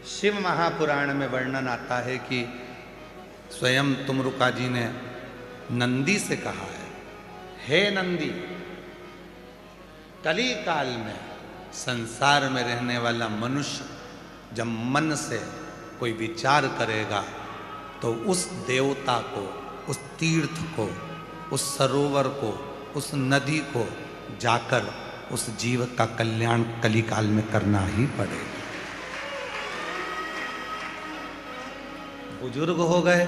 शिव महापुराण में वर्णन आता है कि स्वयं तुमरुका जी ने नंदी से कहा है, हे नंदी, कली काल में संसार में रहने वाला मनुष्य जब मन से कोई विचार करेगा तो उस देवता को, उस तीर्थ को, उस सरोवर को, उस नदी को जाकर उस जीव का कल्याण कली काल में करना ही पड़ेगा। बुजुर्ग हो गए,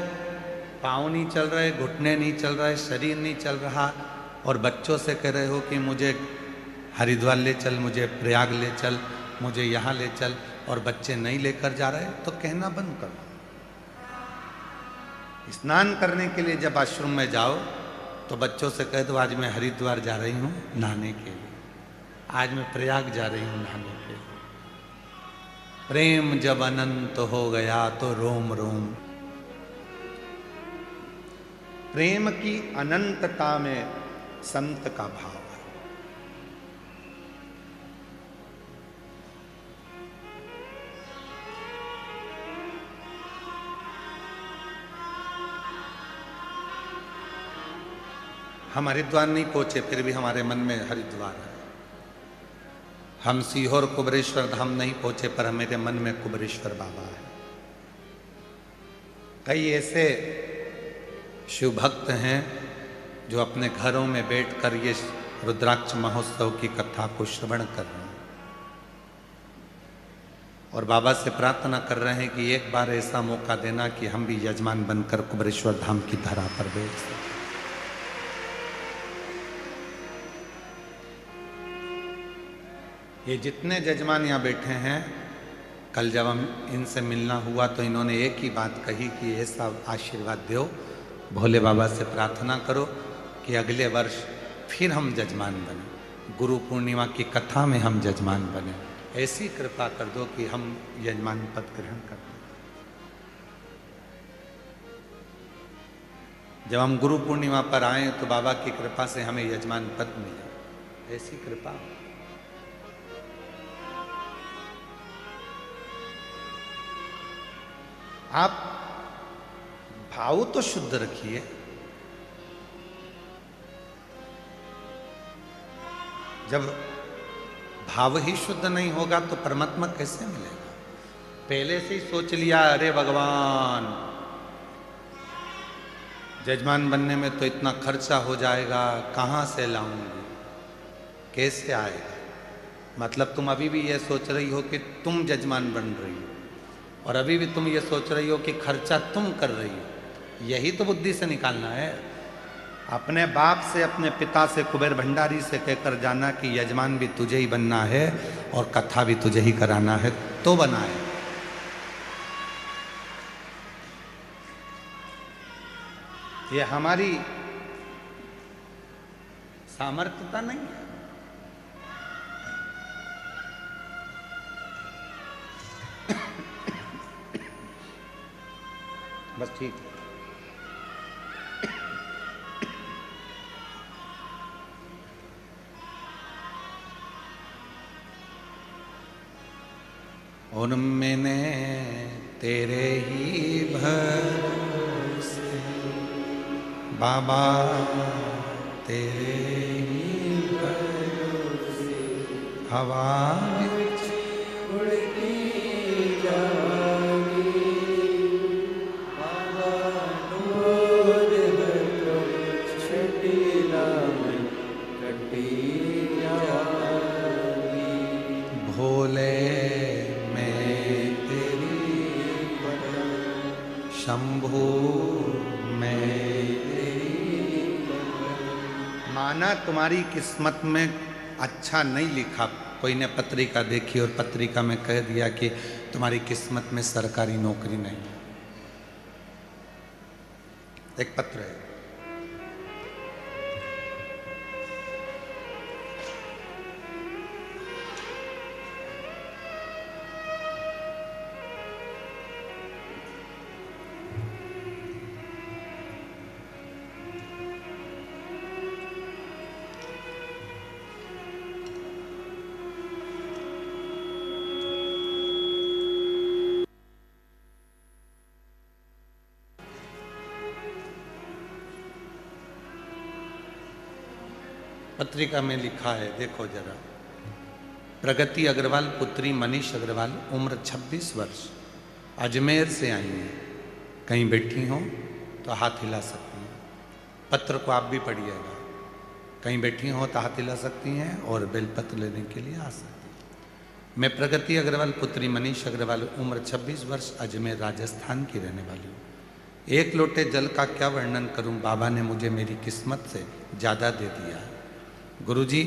पाँव नहीं चल रहे, घुटने नहीं चल रहे, शरीर नहीं चल रहा, और बच्चों से कह रहे हो कि मुझे हरिद्वार ले चल, मुझे प्रयाग ले चल, मुझे यहाँ ले चल, और बच्चे नहीं लेकर जा रहे, तो कहना बंद करो। स्नान करने के लिए जब आश्रम में जाओ तो बच्चों से कह दो आज मैं हरिद्वार जा रही हूँ नहाने के लिए, आज मैं प्रयाग जा रही हूँ नहाने के लिए। प्रेम जब अनंत हो गया तो रोम रोम। प्रेम की अनंतता में संत का भाव है। हम हरिद्वार नहीं पहुंचे, फिर भी हमारे मन में हरिद्वार है। हम सीहोर कुबरेश्वर धाम नहीं पहुंचे, पर मेरे मन में कुबरेश्वर बाबा है। कई ऐसे शिव भक्त हैं जो अपने घरों में बैठकर ये रुद्राक्ष महोत्सव की कथा को श्रवण कर रहे हैं और बाबा से प्रार्थना कर रहे हैं कि एक बार ऐसा मौका देना कि हम भी यजमान बनकर कुबरेश्वर धाम की धरा पर बैठ सकें। ये जितने जजमान यहाँ बैठे हैं, कल जब हम इनसे मिलना हुआ तो इन्होंने एक ही बात कही कि ऐसा आशीर्वाद दो, भोले बाबा से प्रार्थना करो कि अगले वर्ष फिर हम जजमान बने, गुरु पूर्णिमा की कथा में हम जजमान बने। ऐसी कृपा कर दो कि हम यजमान पद ग्रहण कर दें। जब हम गुरु पूर्णिमा पर आए तो बाबा की कृपा से हमें यजमान पद मिले, ऐसी कृपा। आप भाव तो शुद्ध रखिए। जब भाव ही शुद्ध नहीं होगा तो परमात्मा कैसे मिलेगा? पहले से ही सोच लिया, अरे भगवान जजमान बनने में तो इतना खर्चा हो जाएगा, कहाँ से लाऊंगी, कैसे आएगा? मतलब तुम अभी भी ये सोच रही हो कि तुम जजमान बन रही हो, और अभी भी तुम ये सोच रही हो कि खर्चा तुम कर रही हो। यही तो बुद्धि से निकालना है। अपने बाप से, अपने पिता से, कुबेर भंडारी से कहकर जाना कि यजमान भी तुझे ही बनना है और कथा भी तुझे ही कराना है, तो बनाए। ये हमारी सामर्थ्यता नहीं है। बस ठीक है। और मैंने तेरे ही भरोसे बाबा, तेरे ही भरोसे हवा शंभु में। माना तुम्हारी किस्मत में अच्छा नहीं लिखा, कोई ने पत्रिका देखी और पत्रिका में कह दिया कि तुम्हारी किस्मत में सरकारी नौकरी नहीं। एक पत्र है, पत्रिका में लिखा है, देखो जरा। प्रगति अग्रवाल पुत्री मनीष अग्रवाल, उम्र 26 वर्ष, अजमेर से आई हैं। कहीं बैठी हो तो हाथ हिला सकती हैं। पत्र को आप भी पढ़िएगा। कहीं बैठी हो तो हाथ हिला सकती हैं और बेलपत्र लेने के लिए आ सकती हैं। मैं प्रगति अग्रवाल पुत्री मनीष अग्रवाल, उम्र 26 वर्ष, अजमेर राजस्थान की रहने वाली हूँ। एक लोटे जल का क्या वर्णन करूं, बाबा ने मुझे मेरी किस्मत से ज़्यादा दे दिया है। गुरुजी,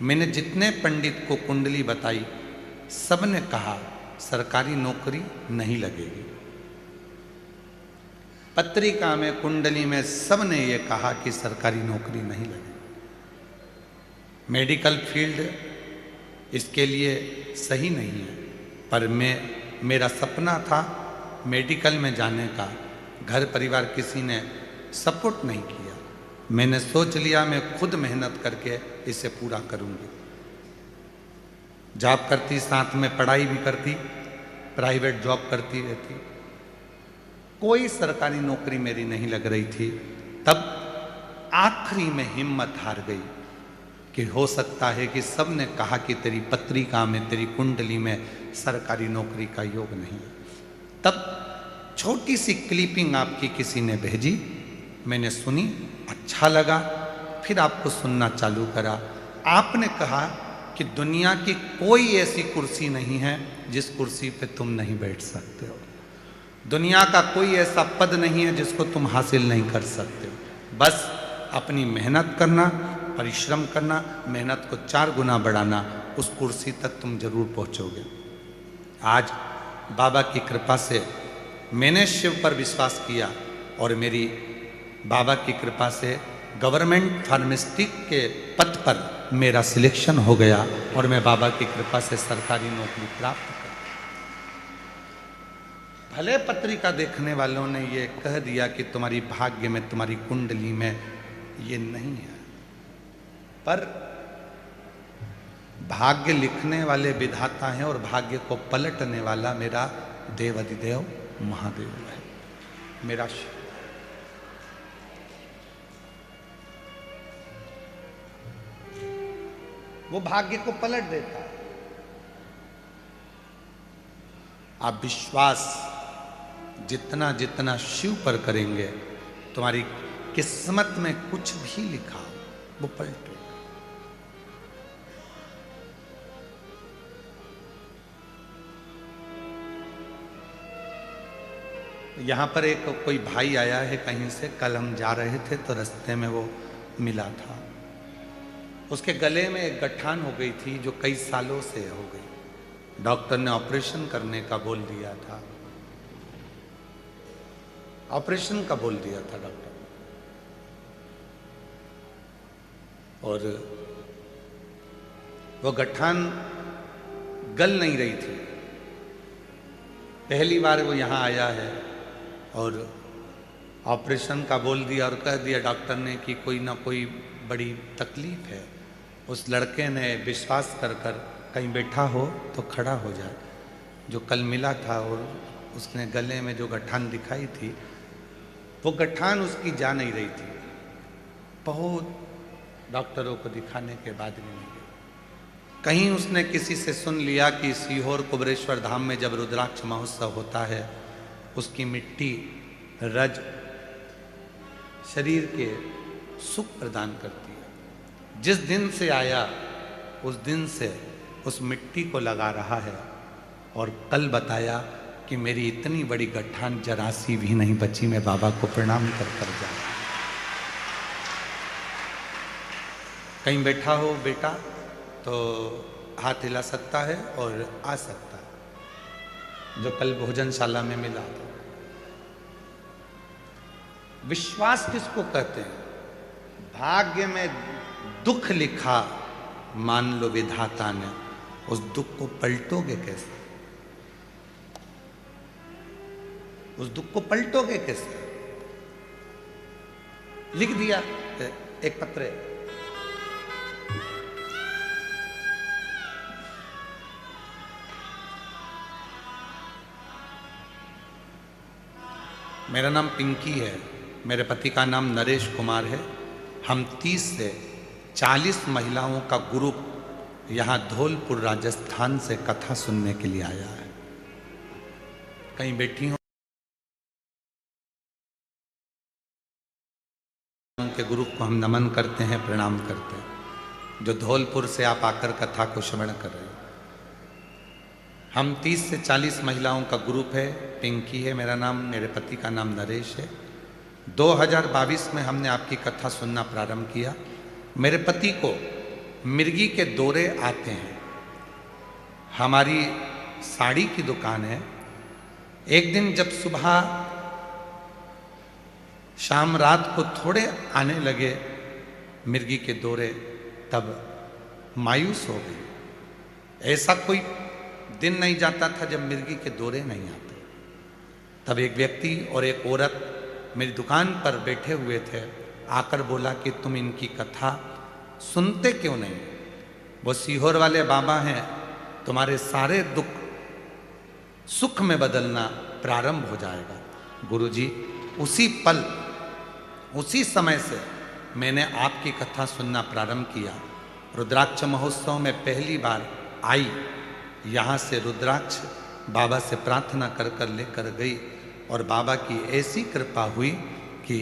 मैंने जितने पंडित को कुंडली बताई, सब ने कहा सरकारी नौकरी नहीं लगेगी। पत्रिका में, कुंडली में सब ने ये कहा कि सरकारी नौकरी नहीं लगेगी। मेडिकल फील्ड इसके लिए सही नहीं है, पर मेरा सपना था मेडिकल में जाने का। घर परिवार किसी ने सपोर्ट नहीं किया। मैंने सोच लिया मैं खुद मेहनत करके इसे पूरा करूंगी। जॉब करती, साथ में पढ़ाई भी करती, प्राइवेट जॉब करती रहती। कोई सरकारी नौकरी मेरी नहीं लग रही थी। तब आखिरी में हिम्मत हार गई कि हो सकता है कि सब ने कहा कि तेरी पत्रिका में, तेरी कुंडली में सरकारी नौकरी का योग नहीं। तब छोटी सी क्लिपिंग आपकी किसी ने भेजी, मैंने सुनी, अच्छा लगा, फिर आपको सुनना चालू करा। आपने कहा कि दुनिया की कोई ऐसी कुर्सी नहीं है जिस कुर्सी पे तुम नहीं बैठ सकते हो। दुनिया का कोई ऐसा पद नहीं है जिसको तुम हासिल नहीं कर सकते हो। बस अपनी मेहनत करना, परिश्रम करना, मेहनत को 4 गुना बढ़ाना, उस कुर्सी तक तुम जरूर पहुंचोगे। आज बाबा की कृपा से मैंने शिव पर विश्वास किया और मेरी बाबा की कृपा से गवर्नमेंट फार्मास्यूटिक के पद पर मेरा सिलेक्शन हो गया और मैं बाबा की कृपा से सरकारी नौकरी प्राप्त कर। भले पत्रिका देखने वालों ने ये कह दिया कि तुम्हारी भाग्य में, तुम्हारी कुंडली में ये नहीं है, पर भाग्य लिखने वाले विधाता हैं और भाग्य को पलटने वाला मेरा देवाधिदेव महादेव है, मेरा शिव। वो भाग्य को पलट देता है। आप विश्वास जितना जितना शिव पर करेंगे, तुम्हारी किस्मत में कुछ भी लिखा वो पलटेगा। यहाँ पर एक कोई भाई आया है कहीं से, कल हम जा रहे थे तो रास्ते में वो मिला था। उसके गले में एक गठान हो गई थी जो कई सालों से हो गई। डॉक्टर ने ऑपरेशन करने का बोल दिया था, ऑपरेशन का बोल दिया था डॉक्टर। और वो गठान गल नहीं रही थी। पहली बार वो यहाँ आया है और ऑपरेशन का बोल दिया और कह दिया डॉक्टर ने कि कोई ना कोई बड़ी तकलीफ है। उस लड़के ने विश्वास कर कहीं बैठा हो तो खड़ा हो जाए। जो कल मिला था और उसने गले में जो गठान दिखाई थी, वो गठान उसकी जा नहीं रही थी। बहुत डॉक्टरों को दिखाने के बाद भी नहीं गई। कहीं उसने किसी से सुन लिया कि सीहोर कुबरेश्वर धाम में जब रुद्राक्ष महोत्सव होता है, उसकी मिट्टी रज शरीर के सुख प्रदान करती है। जिस दिन से आया उस दिन से उस मिट्टी को लगा रहा है और कल बताया कि मेरी इतनी बड़ी गठान जरासी भी नहीं बची, मैं बाबा को प्रणाम कर जाऊं। कहीं बैठा हो बेटा तो हाथ हिला सकता है और आ सकता है, जो कल भोजनशाला में मिला था। विश्वास किसको कहते हैं? भाग्य में दुख लिखा, मान लो विधाता ने, उस दुख को पलटोगे कैसे? उस दुख को पलटोगे कैसे? लिख दिया एक पत्र, मेरा नाम पिंकी है, मेरे पति का नाम नरेश कुमार है। हम 30 से 40 महिलाओं का ग्रुप यहाँ धौलपुर राजस्थान से कथा सुनने के लिए आया है। कहीं बैठी हो के ग्रुप को हम नमन करते हैं, प्रणाम करते हैं, जो धौलपुर से आप आकर कथा को श्रवण कर रहे हो। हम 30 से 40 महिलाओं का ग्रुप है। पिंकी है मेरा नाम, मेरे पति का नाम नरेश है। 2022 में हमने आपकी कथा सुनना प्रारंभ किया। मेरे पति को मिर्गी के दौरे आते हैं। हमारी साड़ी की दुकान है। एक दिन जब सुबह शाम रात को थोड़े आने लगे मिर्गी के दौरे, तब मायूस हो गई। ऐसा कोई दिन नहीं जाता था जब मिर्गी के दौरे नहीं आते। तब एक व्यक्ति और एक औरत मेरी दुकान पर बैठे हुए थे, आकर बोला कि तुम इनकी कथा सुनते क्यों नहीं? वो सीहोर वाले बाबा हैं, तुम्हारे सारे दुख सुख में बदलना प्रारंभ हो जाएगा। गुरुजी, उसी पल उसी समय से मैंने आपकी कथा सुनना प्रारंभ किया। रुद्राक्ष महोत्सव में पहली बार आई, यहाँ से रुद्राक्ष बाबा से प्रार्थना कर कर लेकर गई और बाबा की ऐसी कृपा हुई कि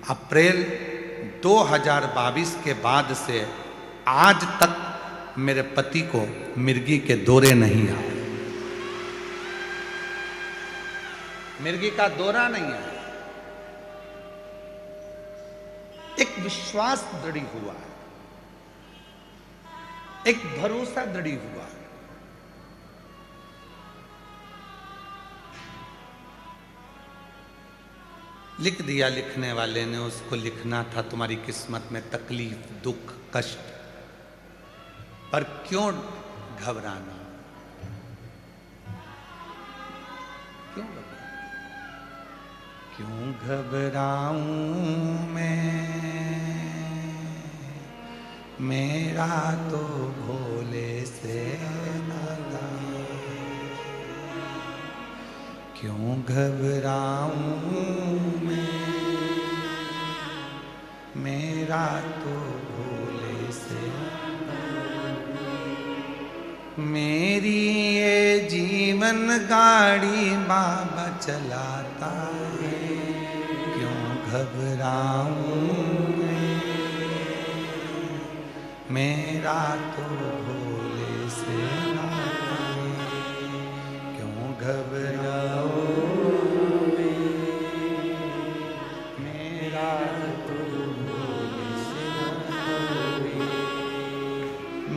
अप्रैल 2022 के बाद से आज तक मेरे पति को मिर्गी के दौरे नहीं आए। मिर्गी का दौरा नहीं आया। एक विश्वास दृढ़ हुआ है, एक भरोसा दृढ़ हुआ है। लिख दिया लिखने वाले ने, उसको लिखना था तुम्हारी किस्मत में तकलीफ, दुख, कष्ट, पर क्यों घबराना? क्यों घबराना? क्यों घबराऊं मैं, मेरा तो भोले से नाता। क्यों घबराऊं मैं, मेरा तो भोले से। मेरी ये जीवन गाड़ी बाबा चलाता है। क्यों घबराऊं मैं, मेरा तो भोले से नाता है। क्यों घबराऊं मैं, मेरा तो भोले से नाता है।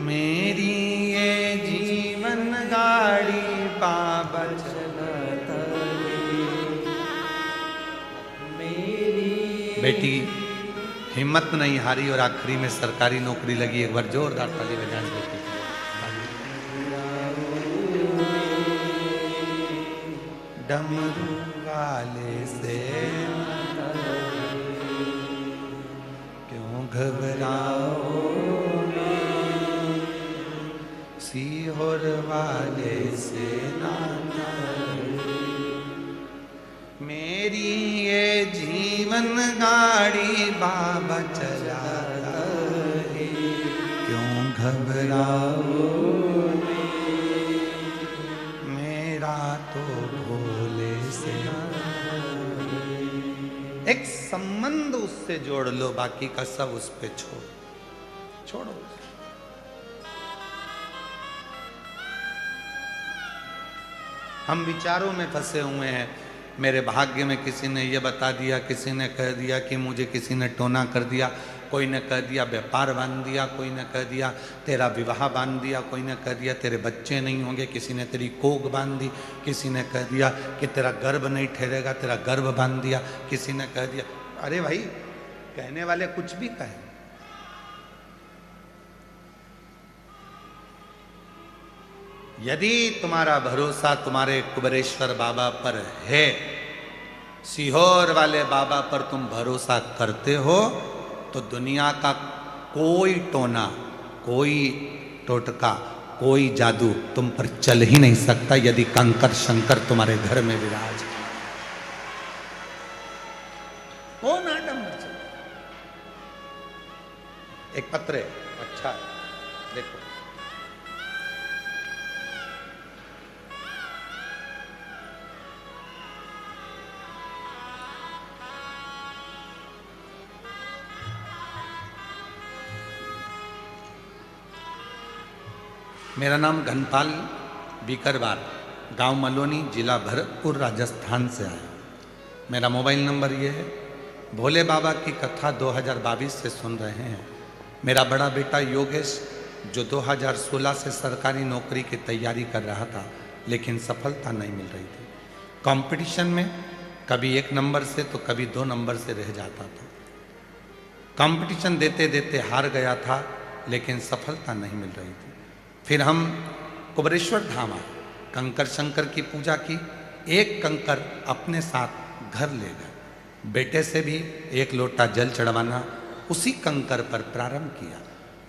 मेरी ये जीवन गाड़ी बाबा चलाता है। बेटी हिम्मत नहीं हारी और आखिरी में सरकारी नौकरी लगी। एक बार जोरदार ताली बजाएं बेटी। डमरू वाले से क्यों घबराओ, सीहोर वाले से नाता। मेरी ये जीवन गाड़ी बाबा चलाता है। क्यों घबराओ, मेरा तो भोले से। एक संबंध उससे जोड़ लो, बाकी का सब उस पे छोड़ो। हम विचारों में फंसे हुए हैं। मेरे भाग्य में किसी ने ये बता दिया, किसी ने कह दिया कि मुझे किसी ने टोना कर दिया, कोई ने कह दिया व्यापार बांध दिया, कोई ने कह दिया तेरा विवाह बांध दिया, कोई ने कह दिया तेरे बच्चे नहीं होंगे, किसी ने तेरी कोख बांध दी, किसी ने कह दिया कि तेरा गर्भ नहीं ठहरेगा, तेरा गर्भ बांध दिया, किसी ने कह दिया। अरे भाई, कहने वाले कुछ भी कहें। यदि तुम्हारा भरोसा तुम्हारे कुबेरेश्वर बाबा पर है, सीहोर वाले बाबा पर तुम भरोसा करते हो, तो दुनिया का कोई टोना, कोई टोटका, कोई जादू तुम पर चल ही नहीं सकता। यदि कंकर शंकर तुम्हारे घर में विराज, कौन आडम्बर चले? एक पत्र है, अच्छा है, देखो। मेरा नाम घनपाल बीकरवार, गांव मलोनी, जिला भरतपुर, राजस्थान से आया। मेरा मोबाइल नंबर ये है। भोले बाबा की कथा 2022 से सुन रहे हैं। मेरा बड़ा बेटा योगेश जो 2016 से सरकारी नौकरी की तैयारी कर रहा था, लेकिन सफलता नहीं मिल रही थी। कंपटीशन में कभी 1 नंबर से तो कभी 2 नंबर से रह जाता था। कंपटीशन देते देते हार गया था, लेकिन सफलता नहीं मिल रही थी। फिर हम कुबरेश्वर धाम आए, कंकर शंकर की पूजा की, एक कंकर अपने साथ घर ले गए। बेटे से भी 1 लोटा जल चढ़वाना उसी कंकर पर प्रारंभ किया।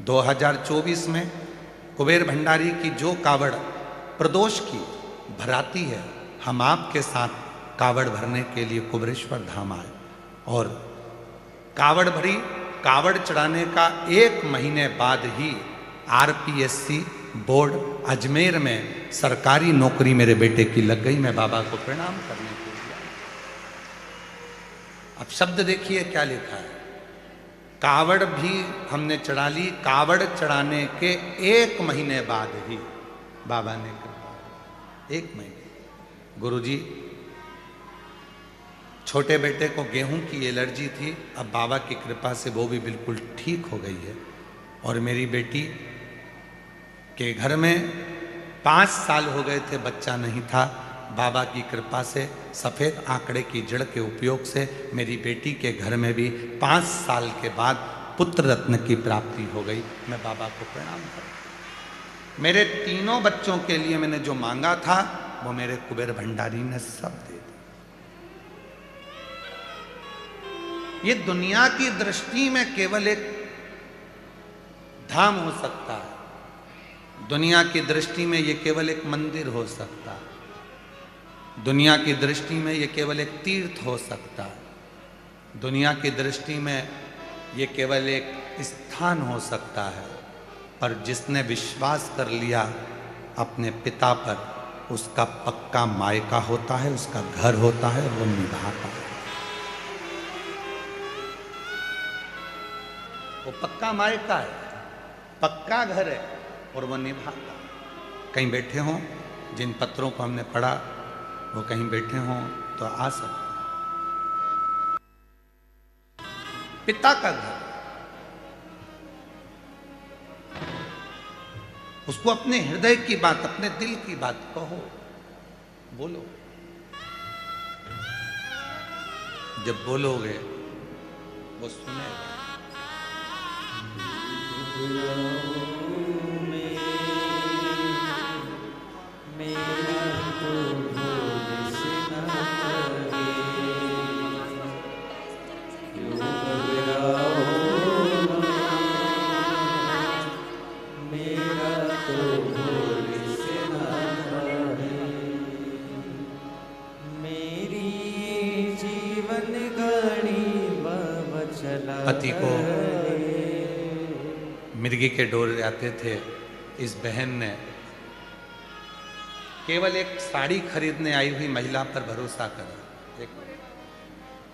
2024 में कुबेर भंडारी की जो कावड़ प्रदोष की भराती है, हम आपके साथ कावड़ भरने के लिए कुबरेश्वर धाम आए और कावड़ भरी। कावड़ चढ़ाने का 1 महीने बाद ही आरपीएससी बोर्ड अजमेर में सरकारी नौकरी मेरे बेटे की लग गई। मैं बाबा को प्रणाम करने के लिए। अब शब्द देखिए क्या लिखा है। कावड़ भी हमने चढ़ा ली। कावड़ चढ़ाने के 1 महीने बाद ही बाबा ने कृपा, 1 महीने। गुरुजी, छोटे बेटे को गेहूं की एलर्जी थी, अब बाबा की कृपा से वो भी बिल्कुल ठीक हो गई है। और मेरी बेटी के घर में 5 साल हो गए थे, बच्चा नहीं था। बाबा की कृपा से सफ़ेद आंकड़े की जड़ के उपयोग से मेरी बेटी के घर में भी 5 साल के बाद पुत्र रत्न की प्राप्ति हो गई। मैं बाबा को प्रणाम करता। मेरे 3 बच्चों के लिए मैंने जो मांगा था वो मेरे कुबेर भंडारी ने सब दे दिया। ये दुनिया की दृष्टि में केवल एक धाम हो सकता है, दुनिया की दृष्टि में ये केवल एक मंदिर हो सकता है, दुनिया की दृष्टि में ये केवल एक तीर्थ हो सकता है, दुनिया की दृष्टि में ये केवल एक स्थान हो सकता है। पर जिसने विश्वास कर लिया अपने पिता पर, उसका पक्का मायका होता है, उसका घर होता है, वो निभाता है। वो पक्का मायका है, पक्का घर है और वो निभाता। कहीं बैठे हों, जिन पत्रों को हमने पढ़ा वो कहीं बैठे हों तो आ सकते। पिता का घर, उसको अपने हृदय की बात, अपने दिल की बात कहो, बोलो। जब बोलोगे वो सुनेगा। पति को मिर्गी के डोर आते थे। इस बहन ने केवल एक साड़ी खरीदने आई हुई महिला पर भरोसा करा, एक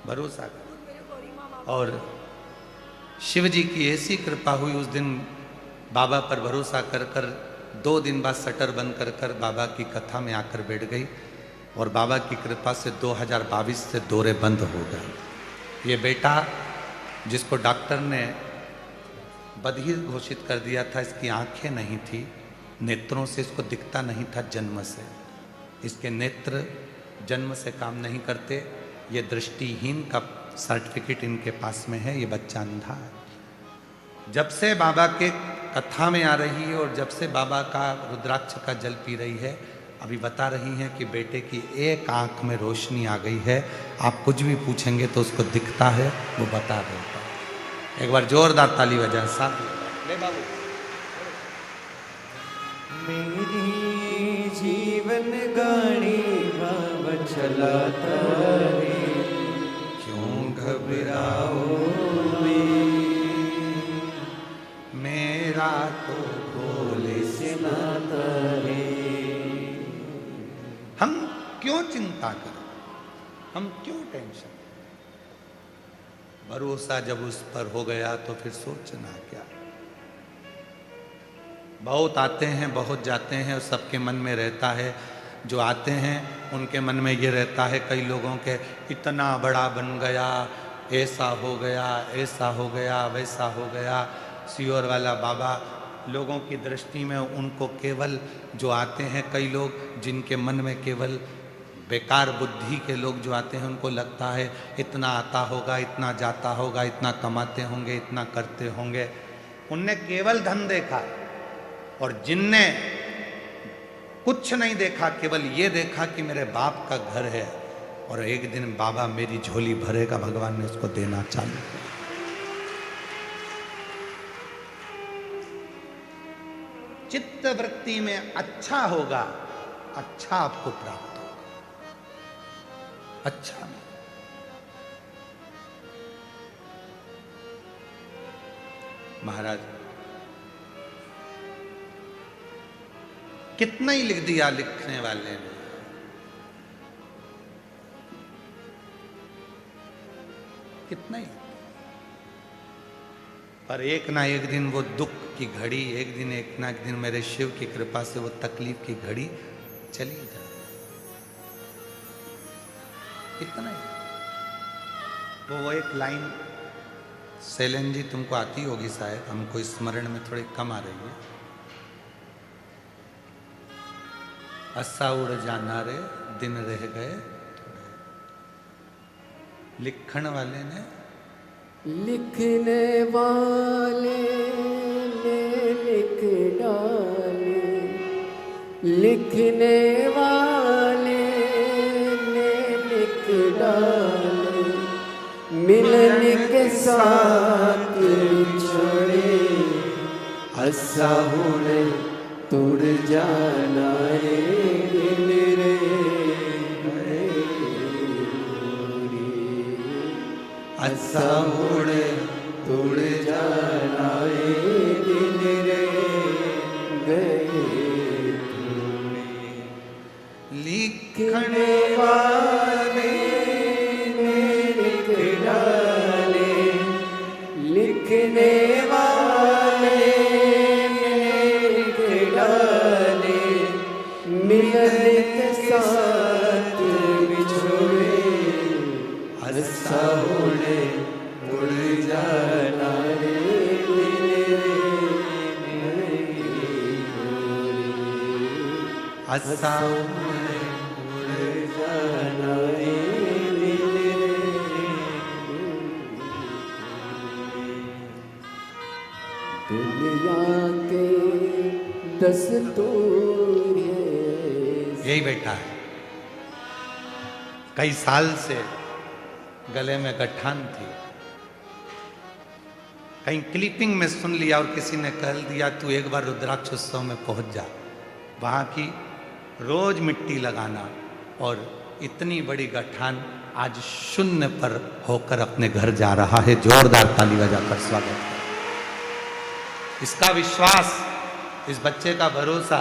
भरोसा करा, और शिव जी की ऐसी कृपा हुई उस दिन बाबा पर भरोसा कर कर 2 दिन बाद शटर बंद कर कर बाबा की कथा में आकर बैठ गई और बाबा की कृपा से 2022 से दौरे बंद हो गए। ये बेटा जिसको डॉक्टर ने बधिर घोषित कर दिया था, इसकी आंखें नहीं थी, नेत्रों से इसको दिखता नहीं था जन्म से, इसके नेत्र जन्म से काम नहीं करते, ये दृष्टिहीन का सर्टिफिकेट इनके पास में है, ये बच्चा अंधा है। जब से बाबा के कथा में आ रही है और जब से बाबा का रुद्राक्ष का जल पी रही है, अभी बता रही हैं कि बेटे की एक आंख में रोशनी आ गई है। आप कुछ भी पूछेंगे तो उसको दिखता है, वो बता देता है। एक बार जोरदार ताली बजा साथ ले बाबू। मेरी जीवन गाड़ी बाबा चलाता है, क्यों घबराओ क्यों चिंता करो, हम क्यों टेंशन। भरोसा जब उस पर हो गया तो फिर सोचना क्या। बहुत आते हैं बहुत जाते हैं और सबके मन में रहता है, जो आते हैं उनके मन में ये रहता है कई लोगों के, इतना बड़ा बन गया, ऐसा हो गया, ऐसा हो गया, वैसा हो गया। सियोर वाला बाबा लोगों की दृष्टि में उनको केवल, जो आते हैं कई लोग जिनके मन में केवल बेकार बुद्धि के लोग जो आते हैं उनको लगता है इतना आता होगा, इतना जाता होगा, इतना कमाते होंगे, इतना करते होंगे। उनने केवल धन देखा, और जिनने कुछ नहीं देखा, केवल ये देखा कि मेरे बाप का घर है और एक दिन बाबा मेरी झोली भरेगा, भगवान ने उसको देना चालू किया। चित्त वृत्ति में अच्छा होगा, अच्छा आपको प्राप्त होगा। अच्छा में महाराज कितना ही लिख दिया लिखने वाले ने, कितना ही, पर एक ना एक दिन वो दुख की घड़ी, एक ना एक दिन मेरे शिव की कृपा से वो तकलीफ की घड़ी चली जाए, इतना ही। वो एक लाइन शैलेन जी तुमको आती होगी शायद, हमको स्मरण में थोड़ी कम आ रही है। असा उड़ जाना रे दिन रह गए, लिखण वाले ने, लिखने वाले ने लिख डाले, लिखने वाले ने लिख डाले, मिलने के साथ छोड़े, हंसा हुए तोड़ जाना रे दिल रे, हंसा हुए तोड़ जाना रे दिल रे, गए लिखने वाले ने लिख डाले, लिखने वाले ने लिख डाले, मिलने के साथ बिछोड़े, हंसा हुए उड़ जाना रे दिल रे, हंसा दुनिया के दस्तूर यही बैठा है, कई साल से गले में गठान थी, कहीं क्लिपिंग में सुन लिया और किसी ने कह दिया तू एक बार रुद्राक्ष उत्सव में पहुंच जा, वहां की रोज मिट्टी लगाना, और इतनी बड़ी गठान आज शून्य पर होकर अपने घर जा रहा है। जोरदार ताली बजाकर स्वागत है। इसका विश्वास, इस बच्चे का भरोसा,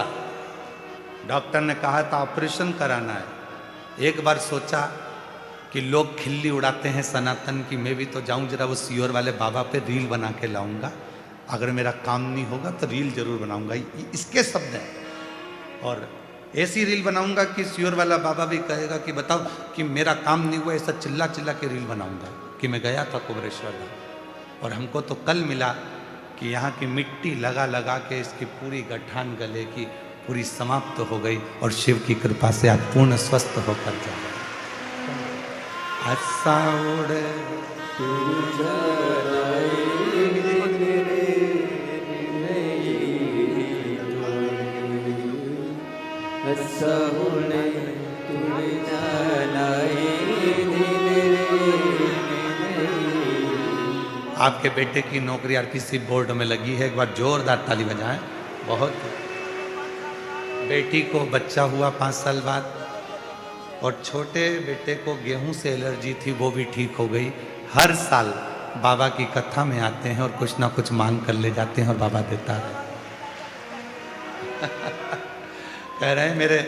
डॉक्टर ने कहा था ऑपरेशन कराना है। एक बार सोचा कि लोग खिल्ली उड़ाते हैं सनातन की, मैं भी तो जाऊं जरा वो सियोर वाले बाबा पे रील बना के लाऊंगा, अगर मेरा काम नहीं होगा तो रील जरूर बनाऊंगा, इसके शब्द हैं। और ऐसी रील बनाऊंगा कि सियोर वाला बाबा भी कहेगा कि बताओ कि मेरा काम नहीं हुआ, ऐसा चिल्ला चिल्ला के रील बनाऊंगा कि मैं गया था कुबरेश्वर में। और हमको तो कल मिला कि यहाँ की मिट्टी लगा लगा के इसकी पूरी गठान गले की पूरी समाप्त हो गई, और शिव की कृपा से आज पूर्ण स्वस्थ होकर जा रहा है। हंसा उड़े आपके बेटे की नौकरी आरपीसी बोर्ड में लगी है, एक बार जोरदार ताली बजाएं। बहुत, बेटी को बच्चा हुआ 5 साल बाद, और छोटे बेटे को गेहूं से एलर्जी थी, वो भी ठीक हो गई। हर साल बाबा की कथा में आते हैं और कुछ ना कुछ मांग कर ले जाते हैं और बाबा देता है। कह रहे हैं मेरे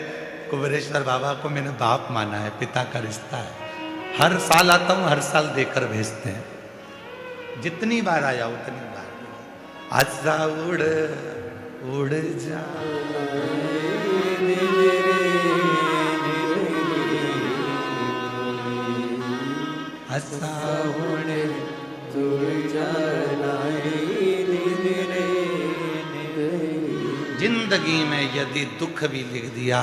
कुबेरेश्वर बाबा को मैंने बाप माना है, पिता का रिश्ता है। हर साल आता हूँ, हर साल देकर भेजते हैं। जितनी बार आया उतनी बार आजा उड़ उड़ जा आजा उड़ जिंदगी में यदि दुख भी लिख दिया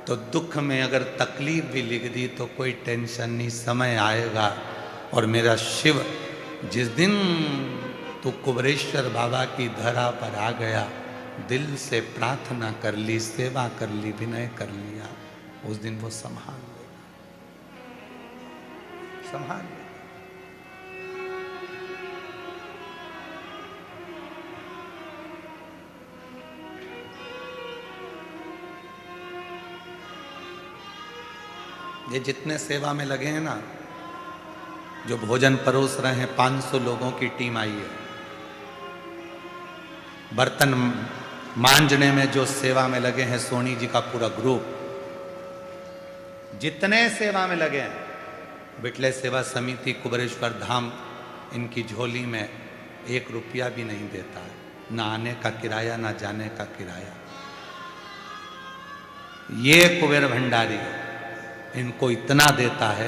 तो दुख में अगर तकलीफ भी लिख दी तो कोई टेंशन नहीं, समय आएगा। और मेरा शिव जिस दिन तू कुबेरेश्वर बाबा की धरा पर आ गया, दिल से प्रार्थना कर ली, सेवा कर ली, विनय कर लिया, उस दिन वो संभाल लेगा, संभाल लेगा। ये जितने सेवा में लगे हैं ना, जो भोजन परोस रहे हैं, 500 लोगों की टीम आई है। बर्तन मांजने में जो सेवा में लगे हैं, सोनी जी का पूरा ग्रुप, जितने सेवा में लगे हैं, बिटले सेवा समिति, कुबेरेश्वर धाम, इनकी झोली में 1 रुपया भी नहीं देता है, ना आने का किराया, ना जाने का किराया। ये कुबेर भंडारी इनको इतना देता है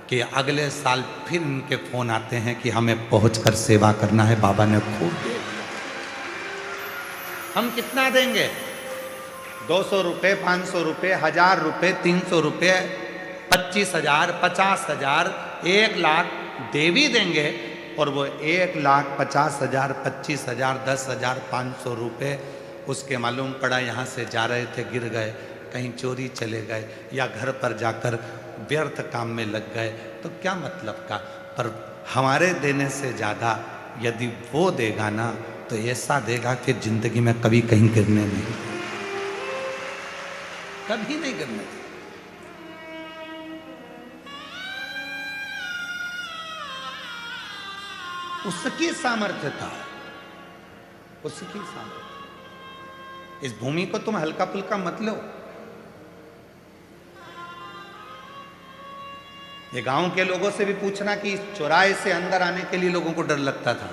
कि अगले साल फिर इनके फोन आते हैं कि हमें पहुंचकर सेवा करना है, बाबा ने खूब दे दिया। हम कितना देंगे? 200 रुपये, 500 रुपये, 1000 रुपये, 300 रुपये, 25,000, 50,000, 1 लाख देवी देंगे। और वो 1,50,000, 25,000, 10,000, 500 रुपये उसके मालूम पड़ा यहाँ से जा रहे थे, गिर गए, कहीं चोरी चले गए, या घर पर जाकर व्यर्थ काम में लग गए, तो क्या मतलब का। पर हमारे देने से ज़्यादा यदि वो देगा ना, तो ऐसा देगा कि जिंदगी में कभी कहीं गिरने नहीं, कभी नहीं गिरने। उसकी सामर्थ्यता है, उसकी सामर्थ्य। इस भूमि को तुम हल्का फुल्का मत लो। ये गांव के लोगों से भी पूछना कि इस चौराहे से अंदर आने के लिए लोगों को डर लगता था।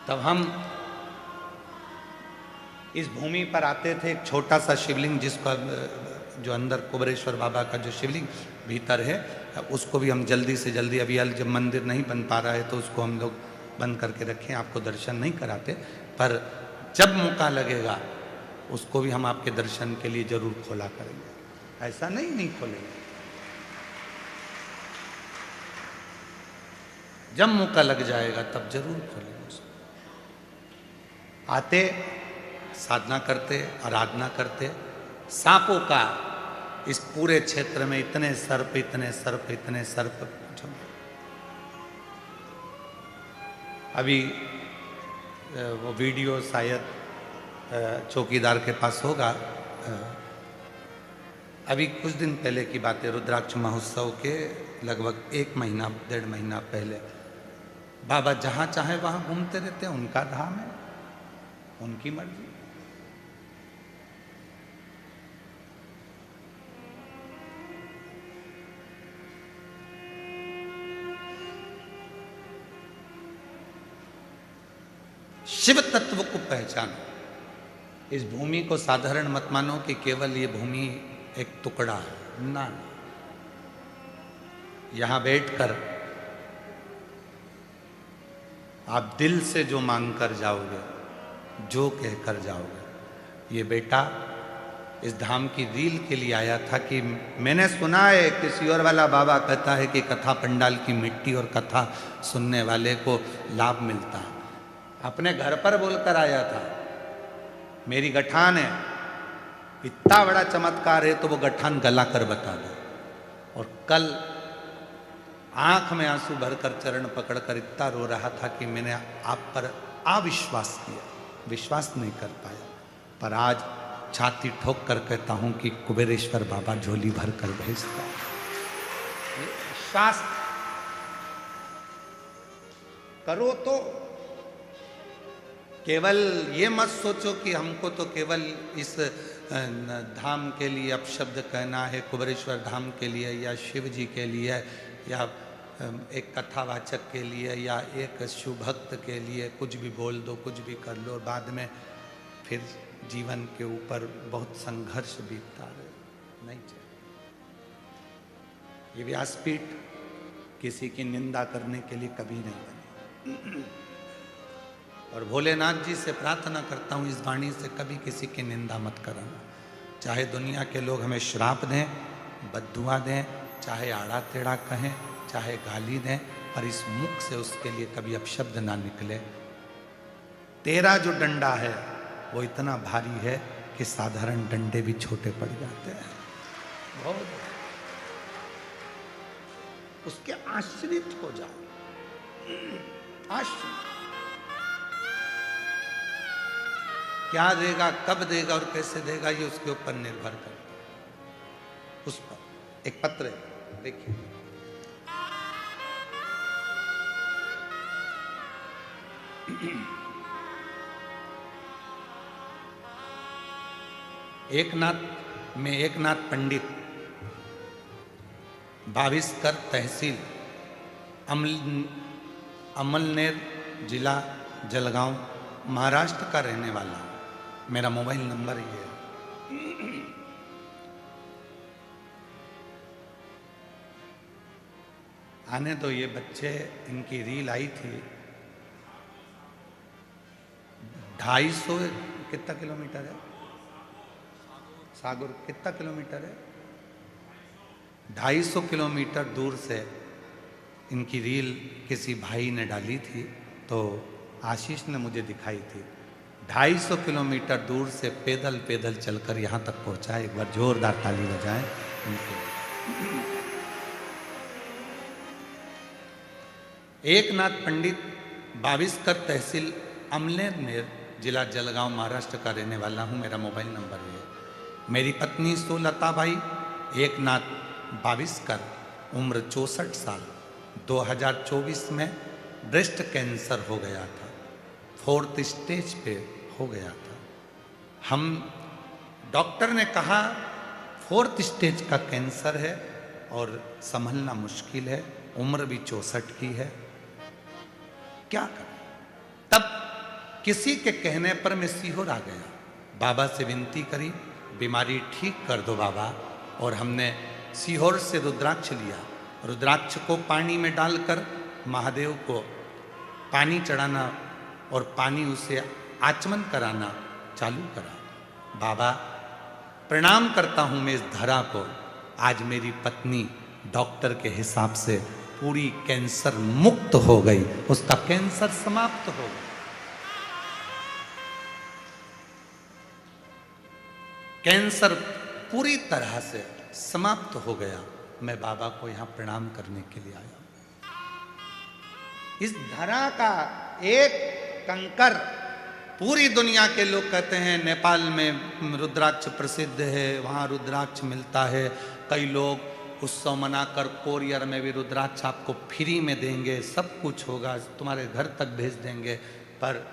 तब हम इस भूमि पर आते थे, एक छोटा सा शिवलिंग, जिसका जो अंदर कुबेरेश्वर बाबा का जो शिवलिंग भीतर है, उसको भी हम जल्दी से जल्दी, अभी जब मंदिर नहीं बन पा रहा है तो उसको हम लोग बंद करके रखें, आपको दर्शन नहीं कराते, पर जब मौका लगेगा उसको भी हम आपके दर्शन के लिए जरूर खोला करेंगे। ऐसा नहीं खोलेंगे। जब मौका लग जाएगा तब जरूर खोलेंगे उसको। आते, साधना करते, आराधना करते। सांपों का इस पूरे क्षेत्र में इतने सर्प, इतने सर्प, इतने सर्प। अभी वो वीडियो शायद चौकीदार के पास होगा। अभी कुछ दिन पहले की बात है, रुद्राक्ष महोत्सव के लगभग 1 महीना, 1.5 महीना पहले, बाबा जहाँ चाहे वहाँ घूमते रहते हैं, उनका धाम है, उनकी मर्जी। शिव तत्व को पहचानो। इस भूमि को साधारण मत मानो कि केवल ये भूमि एक टुकड़ा है, ना। यहां बैठकर आप दिल से जो मांग कर जाओगे, जो कहकर जाओगे। ये बेटा इस धाम की रील के लिए आया था कि मैंने सुना है किसी और वाला बाबा कहता है कि कथा पंडाल की मिट्टी और कथा सुनने वाले को लाभ मिलता है। अपने घर पर बोलकर आया था, मेरी गठान है, इतना बड़ा चमत्कार है तो वो गठान गला कर बता दो। और कल आंख में आंसू भरकर चरण पकड़कर इतना रो रहा था कि मैंने आप पर अविश्वास किया, विश्वास नहीं कर पाया। पर आज छाती ठोक कर कहता हूं कि कुबेरेश्वर बाबा झोली भर कर भेजता है। शास्त्र करो तो केवल ये मत सोचो कि हमको तो केवल इस धाम के लिए अपशब्द कहना है, कुबेरेश्वर धाम के लिए या शिव जी के लिए या एक कथावाचक के लिए या एक शिव भक्त के लिए कुछ भी बोल दो, कुछ भी कर लो, बाद में फिर जीवन के ऊपर बहुत संघर्ष बीतता है। नहीं चाहिए। ये व्यासपीठ किसी की निंदा करने के लिए कभी नहीं बनी। और भोलेनाथ जी से प्रार्थना करता हूँ इस वाणी से कभी किसी की निंदा मत करना। चाहे दुनिया के लोग हमें श्राप दें, बद्दुआ दें, चाहे आड़ा टेढ़ा कहें, चाहे गाली दें, पर इस मुख से उसके लिए कभी अपशब्द ना निकले। तेरा जो डंडा है वो इतना भारी है कि साधारण डंडे भी छोटे पड़ जाते हैं। बहुत उसके आश्रित हो जाओ। आश्रित क्या देगा, कब देगा और कैसे देगा, ये उसके ऊपर निर्भर करता है। उस पर एक पत्र है, देखिए। एकनाथ में एकनाथ पंडित, बाविस्कर तहसील, अमलनेर जिला जलगांव, महाराष्ट्र का रहने वाला। मेरा मोबाइल नंबर ये है। आने तो ये बच्चे, इनकी रील आई थी। 250 कितना किलोमीटर है सागर, कितना किलोमीटर है, 250 किलोमीटर दूर से इनकी रील किसी भाई ने डाली थी, तो आशीष ने मुझे दिखाई थी। 250 किलोमीटर दूर से पैदल पैदल चलकर यहाँ तक पहुँचा। एक बार जोरदार ताली बजाएं उनके। एकनाथ पंडित, बाविस्कर तहसील, अमलेनेर जिला जलगांव, महाराष्ट्र का रहने वाला हूँ। मेरा मोबाइल नंबर है। मेरी पत्नी सुलता भाई, एकनाथ बाविस्कर, उम्र 64 साल, 2024 में ब्रेस्ट कैंसर हो गया था, 4th स्टेज पे हो गया था। हम डॉक्टर ने कहा 4th स्टेज का कैंसर है और संभलना मुश्किल है, उम्र भी 64 की है, क्या करें। तब किसी के कहने पर मैं सीहोर आ गया, बाबा से विनती करी, बीमारी ठीक कर दो बाबा। और हमने सीहोर से रुद्राक्ष लिया। रुद्राक्ष को पानी में डालकर महादेव को पानी चढ़ाना और पानी उसे आचमन कराना चालू करा। बाबा प्रणाम करता हूँ मैं इस धरा को, आज मेरी पत्नी डॉक्टर के हिसाब से पूरी कैंसर मुक्त हो गई, उसका कैंसर समाप्त हो गया। कैंसर पूरी तरह से समाप्त हो गया। मैं बाबा को यहां प्रणाम करने के लिए आया। इस धरा का एक कंकर, पूरी दुनिया के लोग कहते हैं नेपाल में रुद्राक्ष प्रसिद्ध है, वहां रुद्राक्ष मिलता है। कई लोग उत्सव मनाकर कोरियर में भी रुद्राक्ष आपको फ्री में देंगे, सब कुछ होगा, तुम्हारे घर तक भेज देंगे। पर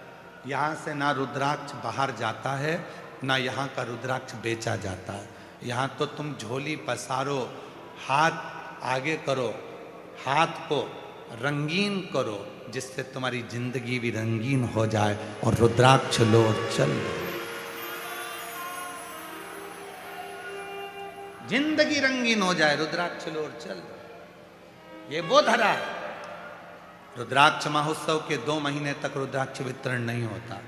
यहाँ से ना रुद्राक्ष बाहर जाता है, ना यहाँ का रुद्राक्ष बेचा जाता है। यहाँ तो तुम झोली पसारो, हाथ आगे करो, हाथ को रंगीन करो, जिससे तुम्हारी जिंदगी भी रंगीन हो जाए, और रुद्राक्ष लो और चल लो। जिंदगी रंगीन हो जाए, रुद्राक्ष लो और चल लो। ये वो धरा है। रुद्राक्ष महोत्सव के 2 महीने तक रुद्राक्ष वितरण नहीं होता।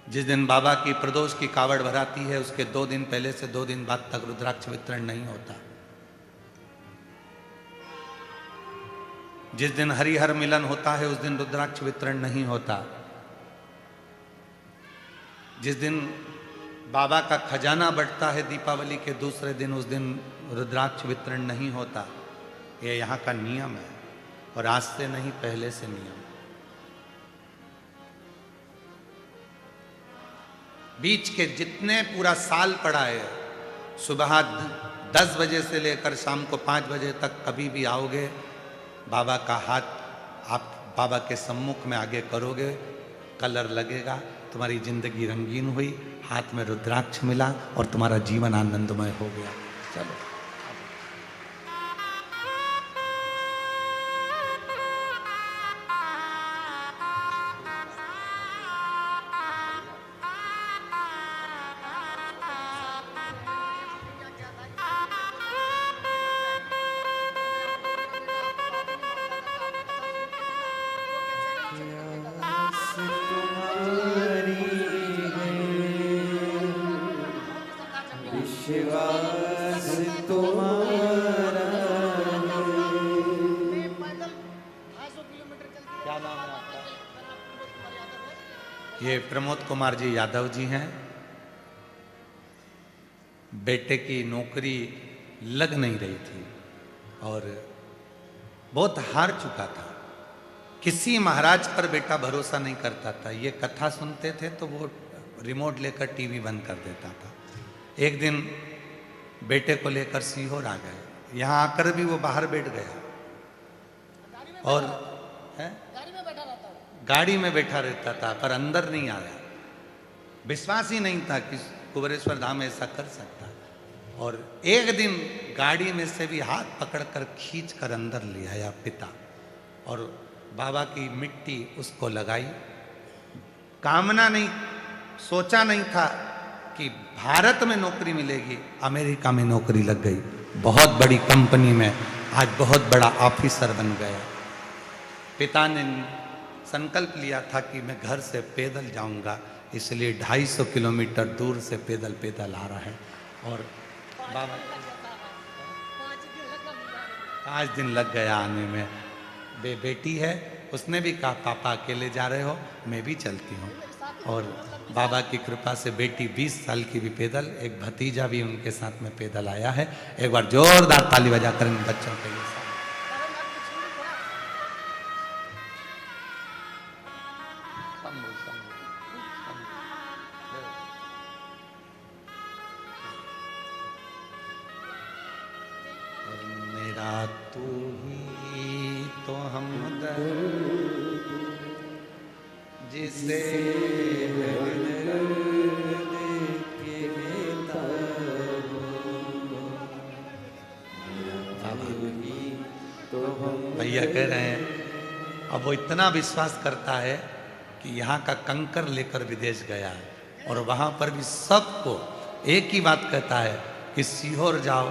जिस दिन बाबा की प्रदोष की कावड़ भराती है, उसके 2 दिन पहले से 2 दिन बाद तक रुद्राक्ष वितरण नहीं होता। जिस दिन हरिहर मिलन होता है, उस दिन रुद्राक्ष वितरण नहीं होता। जिस दिन बाबा का खजाना बढ़ता है दीपावली के दूसरे दिन, उस दिन रुद्राक्ष वितरण नहीं होता। यह यहाँ का नियम है, और आज से नहीं, पहले से नियम। बीच के जितने पूरा साल पड़ा है, सुबह 10 बजे से लेकर शाम को 5 बजे तक कभी भी आओगे, बाबा का हाथ आप बाबा के सम्मुख में आगे करोगे, कलर लगेगा, तुम्हारी जिंदगी रंगीन हुई, हाथ में रुद्राक्ष मिला और तुम्हारा जीवन आनंदमय हो गया। चलो विश्वास तुम्हारा क्या नाम है आपका? ये प्रमोद कुमार जी यादव जी हैं। बेटे की नौकरी लग नहीं रही थी और बहुत हार चुका था। किसी महाराज पर बेटा भरोसा नहीं करता था। ये कथा सुनते थे तो वो रिमोट लेकर टीवी बंद कर देता था। एक दिन बेटे को लेकर सीहोर आ गए। यहाँ आकर भी वो बाहर बैठ गया और गाड़ी में बैठा रहता था, पर अंदर नहीं आया। विश्वास ही नहीं था कि कुबेरेश्वर धाम ऐसा कर सकता। और एक दिन गाड़ी में से भी हाथ पकड़कर खींच कर अंदर ले आया पिता, और बाबा की मिट्टी उसको लगाई। कामना नहीं, सोचा नहीं था कि भारत में नौकरी मिलेगी। अमेरिका में नौकरी लग गई, बहुत बड़ी कंपनी में आज बहुत बड़ा ऑफिसर बन गया। पिता ने संकल्प लिया था कि मैं घर से पैदल जाऊंगा, इसलिए 250 किलोमीटर दूर से पैदल पैदल आ रहा है। और बाबा 5 दिन लग गया आने में। बेटी है, उसने भी कहा पापा अकेले जा रहे हो, मैं भी चलती हूँ। और बाबा की कृपा से बेटी 20 साल की भी पैदल, एक भतीजा भी उनके साथ में पैदल आया है। एक बार जोरदार ताली बजाकर इन बच्चों के लिए मेरा तू ही तो हमदर्द जिसे भैया कह रहे हैं, अब वो इतना विश्वास करता है कि यहाँ का कंकर लेकर विदेश गया है और वहाँ पर भी सबको एक ही बात कहता है कि सीहोर जाओ,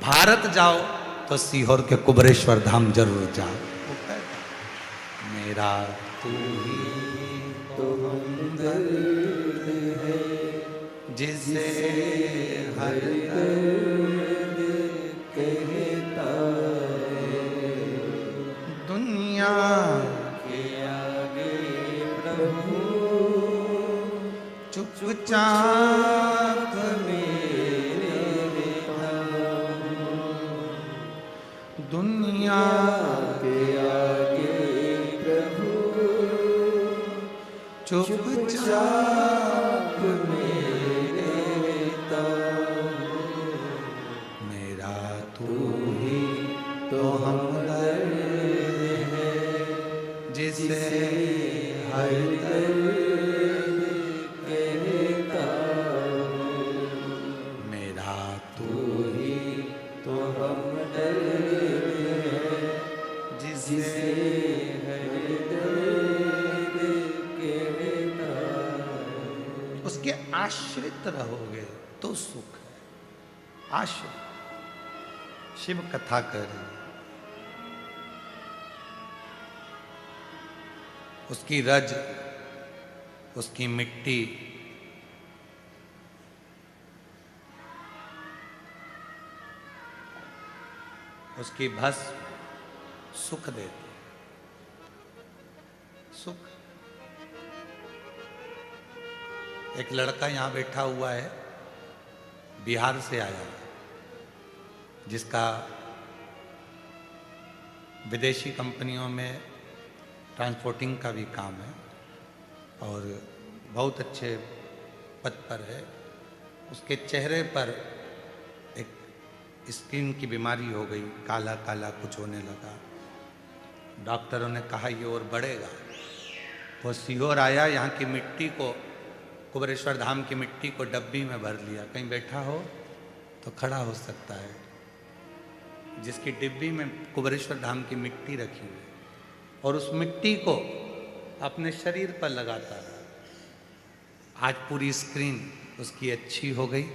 भारत जाओ तो सीहोर के कुबेरेश्वर धाम जरूर जाओ। मेरा तू ही तो हमदर्द है जिसे हर दर्द कहता है। दुनिया के आगे प्रभु चुपचाप मेरे दुनिया के आगे प्रभु चुपचाप मेरे मेरा तू ही तो हमदर्द है जिसे हर दर्द कहता। मेरा तू ही तो हमदर्द जिसे हर दर्द कहता। उसके आश्रित रहोगे तो सुख है। आश्रित शिव कथा कर रही, उसकी रज, उसकी मिट्टी, उसकी भस्म सुख देती, सुख। एक लड़का यहां बैठा हुआ है, बिहार से आया है, जिसका विदेशी कंपनियों में ट्रांसपोर्टिंग का भी काम है और बहुत अच्छे पद पर है। उसके चेहरे पर एक स्किन की बीमारी हो गई, काला काला कुछ होने लगा। डॉक्टरों ने कहा ये और बढ़ेगा, वो सीहोर आया, यहाँ की मिट्टी को, कुबेरेश्वर धाम की मिट्टी को डब्बी में भर लिया। कहीं बैठा हो तो खड़ा हो सकता है। जिसकी डिब्बी में कुबेरेश्वर धाम की मिट्टी रखी हुई और उस मिट्टी को अपने शरीर पर लगाता रहा। आज पूरी स्क्रीन उसकी अच्छी हो गई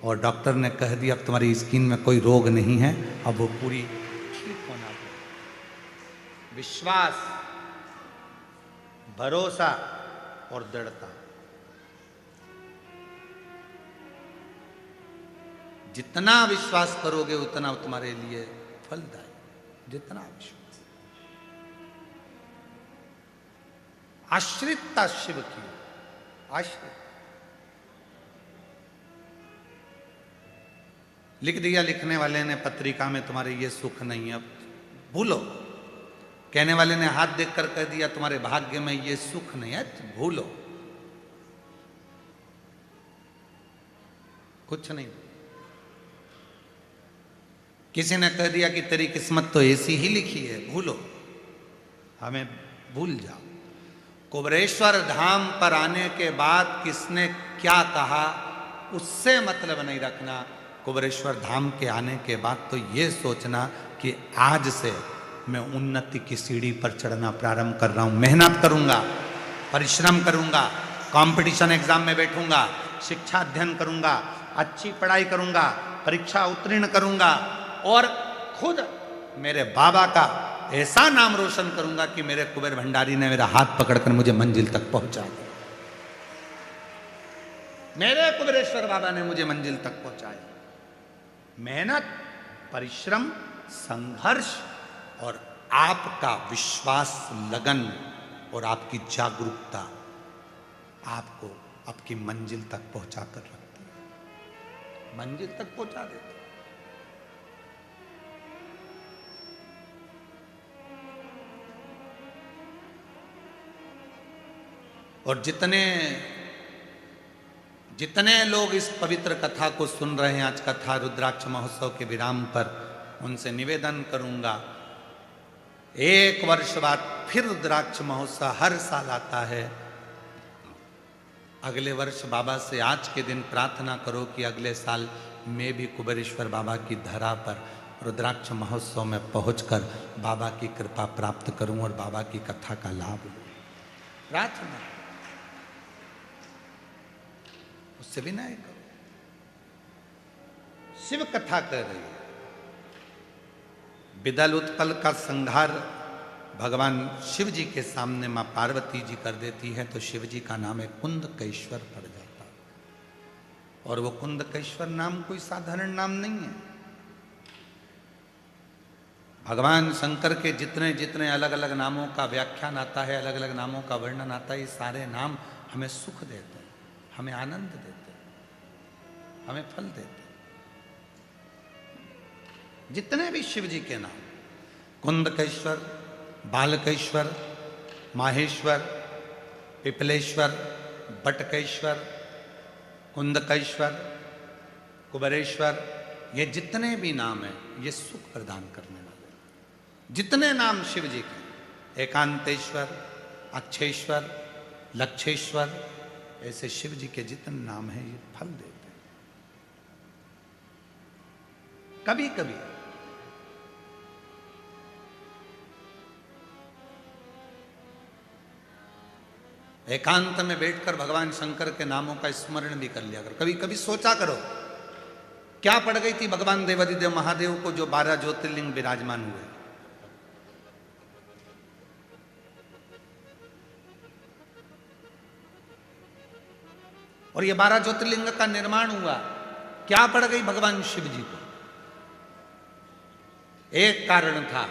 और डॉक्टर ने कह दिया अब तुम्हारी स्किन में कोई रोग नहीं है, अब वो पूरी ठीक होना चाहिए। विश्वास, भरोसा और दृढ़ता, जितना विश्वास करोगे उतना तुम्हारे लिए फलदायी। जितना विश्वास, आश्रितता शिव की, आश्रित। लिख दिया लिखने वाले ने पत्रिका में तुम्हारे ये सुख नहीं है, भूलो। कहने वाले ने हाथ देखकर कह दिया तुम्हारे भाग्य में ये सुख नहीं है, भूलो, कुछ नहीं। किसी ने कह दिया कि तेरी किस्मत तो ऐसी ही लिखी है, भूलो, हमें भूल जाओ। कुबेरेश्वर धाम पर आने के बाद किसने क्या कहा उससे मतलब नहीं रखना। कुबेरेश्वर धाम के आने के बाद तो ये सोचना कि आज से मैं उन्नति की सीढ़ी पर चढ़ना प्रारंभ कर रहा हूं। मेहनत करूंगा, परिश्रम करूंगा, कंपटीशन एग्जाम में बैठूंगा, शिक्षा अध्ययन करूंगा, अच्छी पढ़ाई करूंगा, परीक्षा उत्तीर्ण करूंगा और खुद मेरे बाबा का ऐसा नाम रोशन करूंगा कि मेरे कुबेर भंडारी ने मेरा हाथ पकड़कर मुझे मंजिल तक पहुंचा दिया। मेरे कुबेरेश्वर बाबा ने मुझे मंजिल तक पहुंचाया। मेहनत, परिश्रम, संघर्ष और आपका विश्वास, लगन और आपकी जागरूकता आपको आपकी मंजिल तक पहुंचा कर रखती है, मंजिल तक पहुंचा देती है। और जितने लोग इस पवित्र कथा को सुन रहे हैं, आज कथा रुद्राक्ष महोत्सव के विराम पर, उनसे निवेदन करूंगा, एक वर्ष बाद फिर रुद्राक्ष महोत्सव हर साल आता है। अगले वर्ष बाबा से आज के दिन प्रार्थना करो कि अगले साल मैं भी कुबेरेश्वर बाबा की धरा पर रुद्राक्ष महोत्सव में पहुंचकर बाबा की कृपा प्राप्त करूं और बाबा की कथा का लाभ लूं। प्रार्थना उससे विनय करो। शिव कथा कर रही है। विदल उत्पल का संहार भगवान शिव जी के सामने मां पार्वती जी कर देती है तो शिव जी का नाम है कुंदकेश्वर पड़ जाता है। और वो कुंदकेश्वर नाम कोई साधारण नाम नहीं है। भगवान शंकर के जितने जितने अलग अलग नामों का व्याख्यान आता है, अलग अलग नामों का वर्णन आता है, ये सारे नाम हमें सुख देते हैं, हमें आनंद देते हैं, हमें फल देते हैं। जितने भी शिव जी के नाम, कुंदकेश्वर, बालकेश्वर, माहेश्वर, पिपलेश्वर, बटकेश्वर, कुंदकेश्वर, कुबेरेश्वर, ये जितने भी नाम हैं ये सुख प्रदान करने वाले हैं। जितने नाम शिव जी के, एकांतेश्वर, अक्षेश्वर, लक्षेश्वर, ऐसे शिव जी के जितने नाम हैं ये फल देते हैं। कभी कभी एकांत में बैठकर भगवान शंकर के नामों का स्मरण भी कर लिया करो। कभी कभी सोचा करो क्या पड़ गई थी भगवान देवादिदेव महादेव को जो 12 ज्योतिर्लिंग विराजमान हुए। और ये 12 ज्योतिर्लिंग का निर्माण हुआ, क्या पड़ गई भगवान शिव जी को? एक कारण था,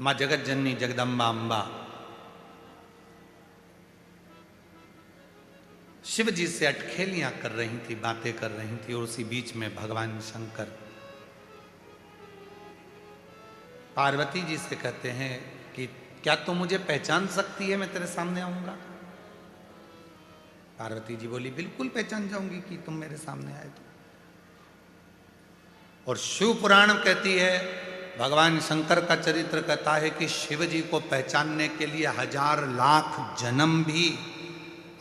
मां जगत जननी जगदम्बा अंबा शिव जी से अटखेलियां कर रही थी, बातें कर रही थी। और उसी बीच में भगवान शंकर पार्वती जी से कहते हैं कि क्या तुम मुझे पहचान सकती है, मैं तेरे सामने आऊंगा? पार्वती जी बोली बिल्कुल पहचान जाऊंगी कि तुम मेरे सामने आए तो। और शिव पुराण कहती है भगवान शंकर का चरित्र कहता है कि शिव जी को पहचानने के लिए 1000 लाख जन्म भी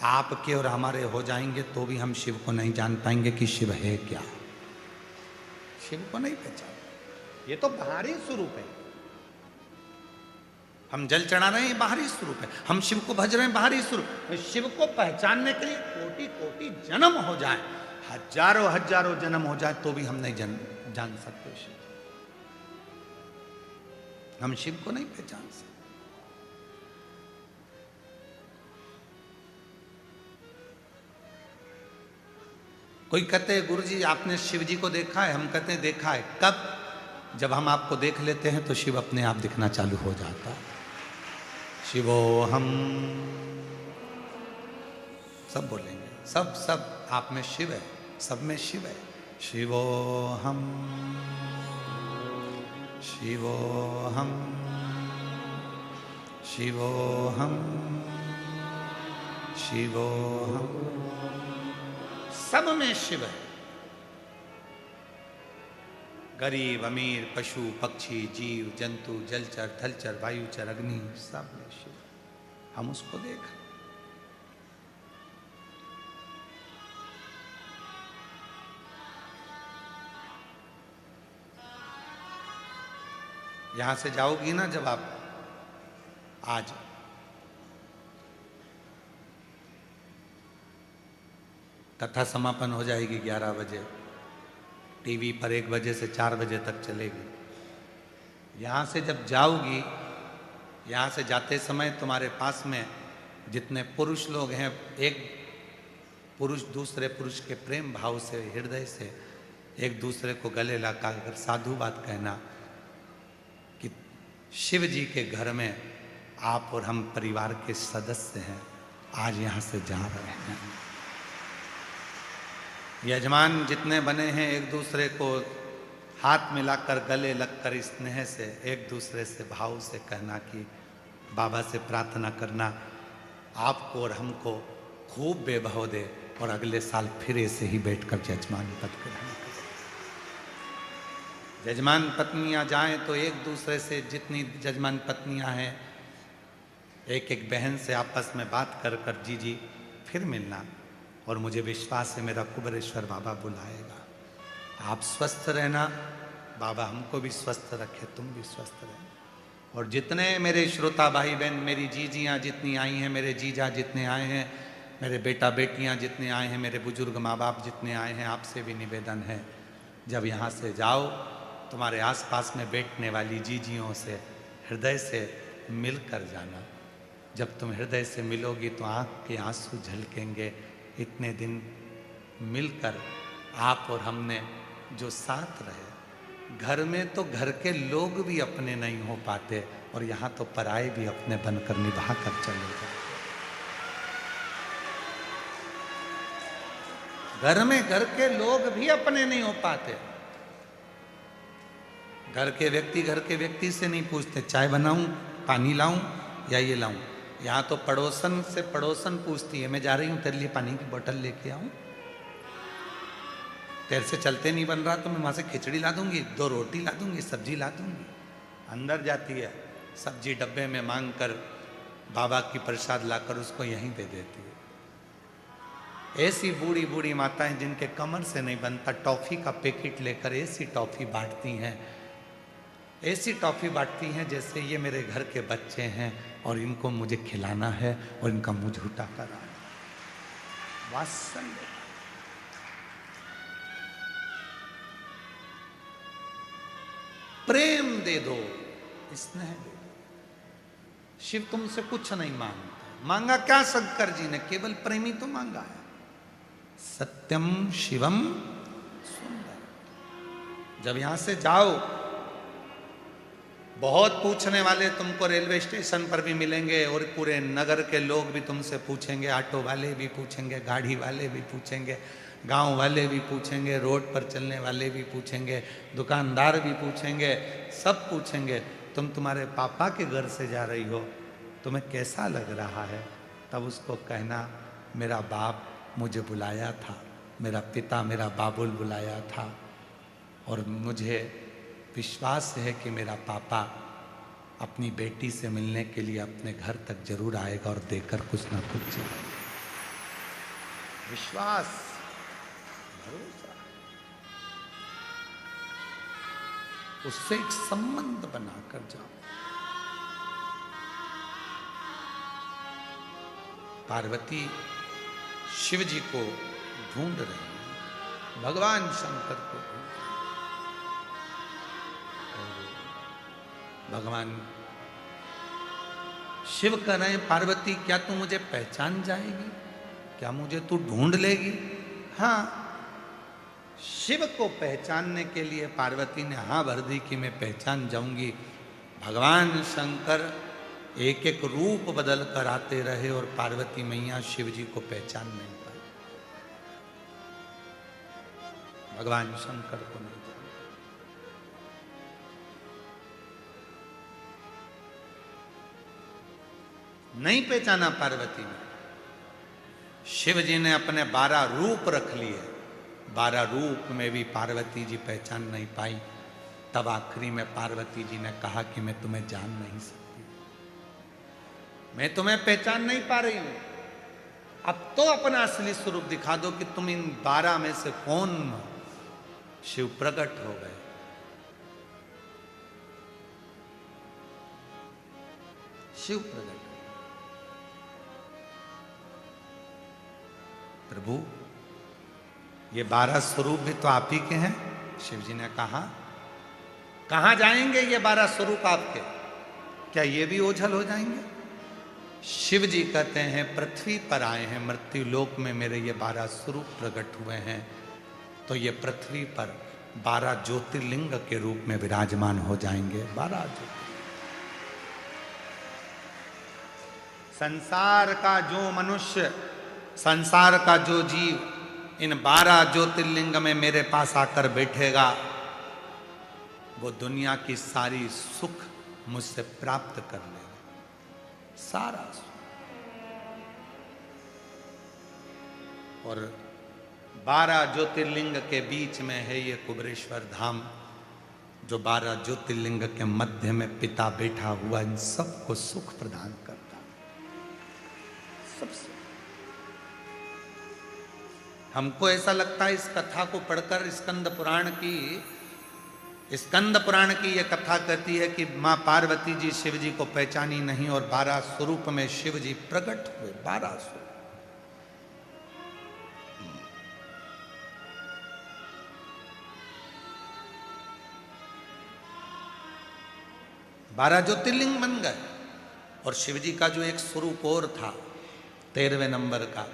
आपके और हमारे हो जाएंगे तो भी हम शिव को नहीं जान पाएंगे कि शिव है क्या। शिव को नहीं पहचान, ये तो बाहरी स्वरूप है। हम जल चढ़ा रहे हैं, बाहरी स्वरूप है। हम शिव को भज रहे हैं, बाहरी स्वरूप। शिव को पहचानने के लिए कोटि कोटि जन्म हो जाए, हजारों हजारों जन्म हो जाए तो भी हम नहीं जान सकते शिव। हम शिव को नहीं पहचान सकते। कोई कहते हैं गुरुजी आपने शिव जी को देखा है? हम कहते हैं देखा है। कब? जब हम आपको देख लेते हैं तो शिव अपने आप दिखना चालू हो जाता है। शिवो हम सब बोलेंगे, सब सब आप में शिव है, सब में शिव है। शिवो हम, शिवो हम, शिवो हम, शिवो हम, सब में शिव है। गरीब अमीर, पशु पक्षी, जीव जंतु, जलचर थलचर, वायुचर, अग्नि, सब में शिव। हम उसको देख रहे। यहां से जाओगी ना जब आप, आज कथा समापन हो जाएगी 11 बजे, टीवी पर 1 बजे से 4 बजे तक चलेगी। यहाँ से जब जाओगी, यहाँ से जाते समय तुम्हारे पास में जितने पुरुष लोग हैं, एक पुरुष दूसरे पुरुष के प्रेम भाव से, हृदय से एक दूसरे को गले लगाकर साधु बात कहना कि शिव जी के घर में आप और हम परिवार के सदस्य हैं, आज यहाँ से जा रहे हैं। यजमान जितने बने हैं एक दूसरे को हाथ मिलाकर गले लगकर स्नेह से एक दूसरे से भाव से कहना कि बाबा से प्रार्थना करना आपको और हमको खूब वैभव दे और अगले साल फिर ऐसे ही बैठकर जजमान पद ग्रहण करें। जजमान पत्नियां जाएं तो एक दूसरे से, जितनी जजमान पत्नियां हैं, एक एक बहन से आपस में बात कर कर जी जी फिर मिलना। और मुझे विश्वास है मेरा कुबेरेश्वर बाबा बुलाएगा। आप स्वस्थ रहना, बाबा हमको भी स्वस्थ रखे, तुम भी स्वस्थ रहना। और जितने मेरे श्रोता भाई बहन, मेरी जीजियाँ जितनी आई हैं, मेरे जीजा जितने आए हैं, मेरे बेटा बेटियाँ जितने आए हैं, मेरे बुजुर्ग माँ बाप जितने आए हैं, आपसे भी निवेदन है जब यहाँ से जाओ तुम्हारे आसपास में बैठने वाली जीजियों से हृदय से मिल कर जाना। जब तुम हृदय से मिलोगी तो आँख के आंसू झलकेंगे। इतने दिन मिलकर आप और हमने जो साथ रहे, घर में तो घर के लोग भी अपने नहीं हो पाते और यहाँ तो पराए भी अपने बनकर निभा कर चले जाते। घर में घर के लोग भी अपने नहीं हो पाते। घर के व्यक्ति से नहीं पूछते चाय बनाऊं, पानी लाऊं या ये लाऊं। यहाँ तो पड़ोसन से पड़ोसन पूछती है, मैं जा रही हूँ तेरे लिए पानी की बोतल लेके आऊं, तेरे से चलते नहीं बन रहा तो मैं वहां से खिचड़ी ला दूंगी, 2 रोटी ला दूंगी, सब्जी ला दूंगी। अंदर जाती है, सब्जी डब्बे में मांग कर बाबा की प्रसाद लाकर उसको यहीं दे देती है। ऐसी बूढ़ी बूढ़ी माताएं जिनके कमर से नहीं बनता, टॉफी का पैकेट लेकर ऐसी टॉफी बांटती हैं, ऐसी टॉफी बांटती हैं जैसे ये मेरे घर के बच्चे हैं और इनको मुझे खिलाना है और इनका मुंह झूठा कराना। वात्सल्य, प्रेम दे दो, स्नेह दे दो। शिव तुमसे कुछ नहीं मांगता। मांगा क्या शंकर जी ने? केवल प्रेमी तो मांगा है। सत्यम शिवम सुंदर। जब यहां से जाओ, बहुत पूछने वाले तुमको रेलवे स्टेशन पर भी मिलेंगे और पूरे नगर के लोग भी तुमसे पूछेंगे, ऑटो वाले भी पूछेंगे, गाड़ी वाले भी पूछेंगे, गांव वाले भी पूछेंगे, रोड पर चलने वाले भी पूछेंगे, दुकानदार भी पूछेंगे, सब पूछेंगे तुम तुम्हारे पापा के घर से जा रही हो, तुम्हें कैसा लग रहा है? तब उसको कहना मेरा बाप मुझे बुलाया था, मेरा पिता मेरा बाबुल बुलाया था और मुझे विश्वास है कि मेरा पापा अपनी बेटी से मिलने के लिए अपने घर तक जरूर आएगा और देकर कुछ ना कुछ जाएगा। विश्वास, भरोसा, उससे एक संबंध बनाकर जाओ। पार्वती शिव जी को ढूंढ रही है, भगवान शंकर को ढूंढ रही है। भगवान शिव कह रहे हैं, पार्वती क्या तू मुझे पहचान जाएगी? क्या मुझे तू ढूंढ लेगी? हाँ, शिव को पहचानने के लिए पार्वती ने हाँ भर दी कि मैं पहचान जाऊंगी। भगवान शंकर एक एक रूप बदल कर आते रहे और पार्वती मैया शिव जी को पहचान नहीं पाई। भगवान शंकर को नहीं जाना। नहीं पहचाना पार्वती ने। शिव जी ने अपने 12 रूप रख लिए, 12 रूप में भी पार्वती जी पहचान नहीं पाई। तब आखिरी में पार्वती जी ने कहा कि मैं तुम्हें जान नहीं सकती, मैं तुम्हें पहचान नहीं पा रही हूं। अब तो अपना असली स्वरूप दिखा दो कि तुम इन 12 में से कौन हो। शिव प्रकट हो गए। शिव प्रकट हो गए। प्रभु, ये 12 स्वरूप भी तो आप ही के हैं। शिव जी ने कहा, कहां जाएंगे ये 12 स्वरूप आपके? क्या ये भी ओझल हो जाएंगे? शिव जी कहते हैं, पृथ्वी पर आए हैं, मृत्यु लोक में मेरे ये 12 स्वरूप प्रकट हुए हैं, तो ये पृथ्वी पर 12 ज्योतिर्लिंग के रूप में विराजमान हो जाएंगे। 12 ज्योतिर्लिंग। संसार का जो मनुष्य, संसार का जो जीव इन 12 ज्योतिर्लिंग में मेरे पास आकर बैठेगा, वो दुनिया की सारी सुख मुझसे प्राप्त कर लेगा, सारा सुख। और 12 ज्योतिर्लिंग के बीच में है ये कुबेरेश्वर धाम, जो 12 ज्योतिर्लिंग के मध्य में पिता बैठा हुआ इन सबको सुख प्रदान करता है। सबसे हमको ऐसा लगता है इस कथा को पढ़कर, स्कंद पुराण की यह कथा कहती है कि मां पार्वती जी शिव जी को पहचानी नहीं और 12 स्वरूप में शिव जी प्रकट हुए। 12 स्वरूप। 12 ज्योतिर्लिंग बन गए। और शिव जी का जो एक स्वरूप और था 13वें नंबर का,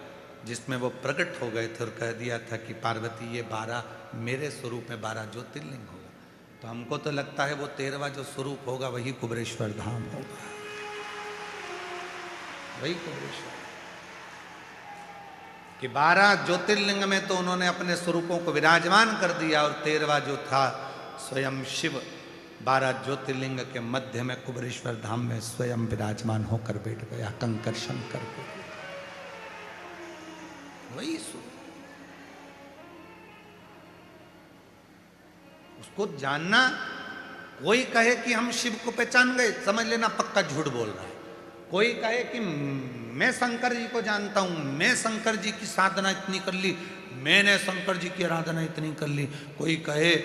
जिसमें वो प्रकट हो गए थे और कह दिया था कि पार्वती ये 12 मेरे स्वरूप में 12 ज्योतिर्लिंग होगा। तो हमको तो लगता है वो 13वां जो स्वरूप होगा वही कुबेरेश्वर धाम होगा, वही कुबेरेश्वर। कि 12 ज्योतिर्लिंग में तो उन्होंने अपने स्वरूपों को विराजमान कर दिया और 13वां जो था स्वयं शिव 12 ज्योतिर्लिंग के मध्य में कुबेरेश्वर धाम में स्वयं विराजमान होकर बैठ गया, कंकर शंकर को। वही स्वरूप। उसको जानना, कोई कहे कि हम शिव को पहचान गए, समझ लेना पक्का झूठ बोल रहा है। कोई कहे कि मैं शंकर जी को जानता हूं, मैं शंकर जी की साधना इतनी कर ली, मैंने शंकर जी की आराधना इतनी कर ली। कोई कहे,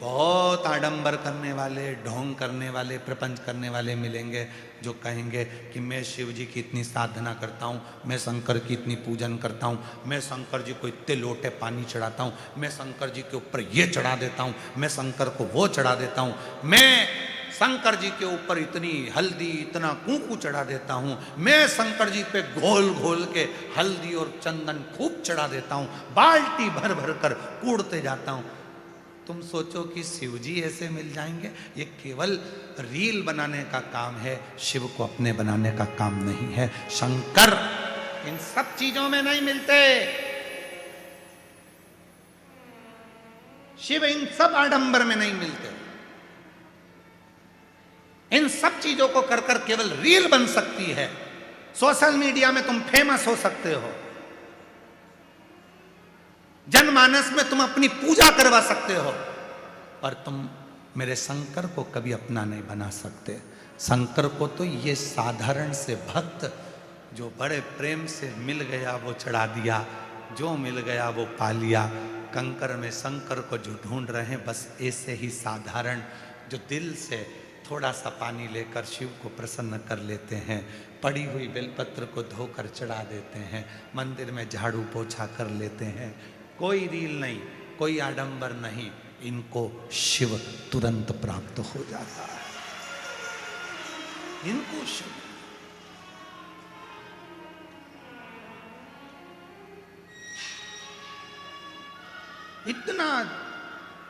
बहुत आडंबर करने वाले, ढोंग करने वाले, प्रपंच करने वाले मिलेंगे जो कहेंगे कि मैं शिव जी की इतनी साधना करता हूँ, मैं शंकर की इतनी पूजन करता हूँ, मैं शंकर जी को इतने लोटे पानी चढ़ाता हूँ, मैं शंकर जी के ऊपर ये चढ़ा देता हूँ, मैं शंकर को वो चढ़ा देता हूँ, मैं शंकर जी के ऊपर इतनी हल्दी, इतना कुंकू चढ़ा देता हूँ, मैं शंकर जी पे घोल घोल के हल्दी और चंदन खूब चढ़ा देता हूँ, बाल्टी भर भर कर कूड़ते जाता हूँ। तुम सोचो कि शिव जी ऐसे मिल जाएंगे? ये केवल रील बनाने का काम है, शिव को अपने बनाने का काम नहीं है। शंकर इन सब चीजों में नहीं मिलते। शिव इन सब आडंबर में नहीं मिलते। इन सब चीजों को कर कर केवल रील बन सकती है। सोशल मीडिया में तुम फेमस हो सकते हो, जनमानस में तुम अपनी पूजा करवा सकते हो, पर तुम मेरे शंकर को कभी अपना नहीं बना सकते। शंकर को तो ये साधारण से भक्त जो बड़े प्रेम से मिल गया वो चढ़ा दिया, जो मिल गया वो पा लिया। कंकर में शंकर को जो ढूंढ रहे हैं, बस ऐसे ही साधारण जो दिल से थोड़ा सा पानी लेकर शिव को प्रसन्न कर लेते हैं, पड़ी हुई बेलपत्र को धोकर चढ़ा देते हैं, मंदिर में झाड़ू पोछा कर लेते हैं, कोई रील नहीं, कोई आडंबर नहीं, इनको शिव तुरंत प्राप्त हो जाता है। इनको शिव इतना,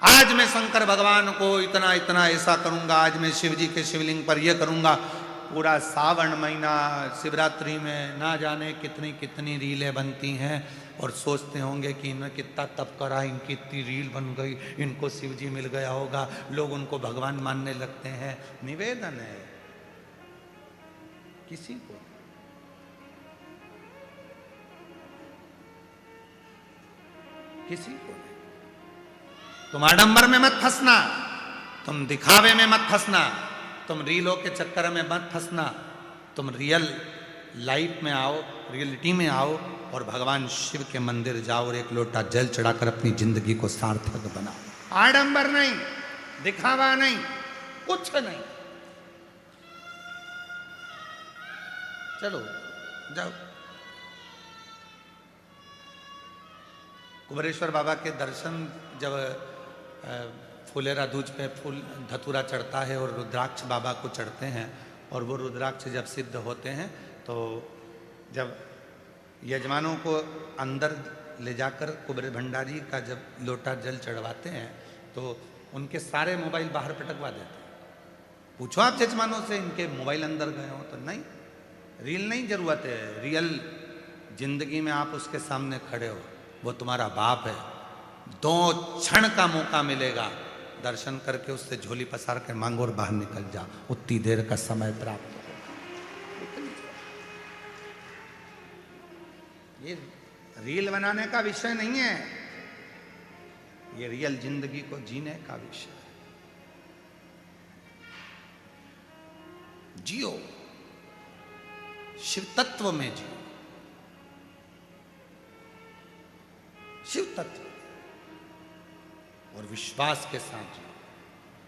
आज मैं शंकर भगवान को इतना इतना ऐसा करूंगा, आज मैं शिव जी के शिवलिंग पर यह करूंगा, पूरा सावन महीना शिवरात्रि में ना जाने कितनी कितनी रीलें बनती हैं, और सोचते होंगे कि इन्हें कितना तप करा, इनकी इतनी रील बन गई, इनको शिव जी मिल गया होगा, लोग उनको भगवान मानने लगते हैं। निवेदन है, किसी को किसी को नहीं। तुम आडंबर में मत फंसना, तुम दिखावे में मत फंसना, तुम रीलों के चक्कर में मत फंसना, तुम रियल लाइफ में आओ, रियलिटी में आओ और भगवान शिव के मंदिर जाओ और एक लोटा जल चढ़ाकर अपनी जिंदगी को सार्थक बनाओ। आडंबर नहीं, दिखावा नहीं, कुछ नहीं। चलो जाओ। कुबेरेश्वर बाबा के दर्शन जब फुलेरा दूज पे फूल धतूरा चढ़ता है और रुद्राक्ष बाबा को चढ़ते हैं, और वो रुद्राक्ष जब सिद्ध होते हैं तो जब यजमानों को अंदर ले जाकर कुबेर भंडारी का जब लोटा जल चढ़वाते हैं तो उनके सारे मोबाइल बाहर पटकवा देते हैं। पूछो आप यजमानों से, इनके मोबाइल अंदर गए हो? तो नहीं, रील नहीं जरूरत है, रियल जिंदगी में आप उसके सामने खड़े हो, वो तुम्हारा बाप है। 2 क्षण का मौका मिलेगा, दर्शन करके उससे झोली पसार कर मांगो और बाहर निकल जा, उतनी देर का समय प्राप्त हो। ये रील बनाने का विषय नहीं है, ये रियल जिंदगी को जीने का विषय है। जियो, शिव तत्व में जियो, शिव तत्व और विश्वास के साथ जियो।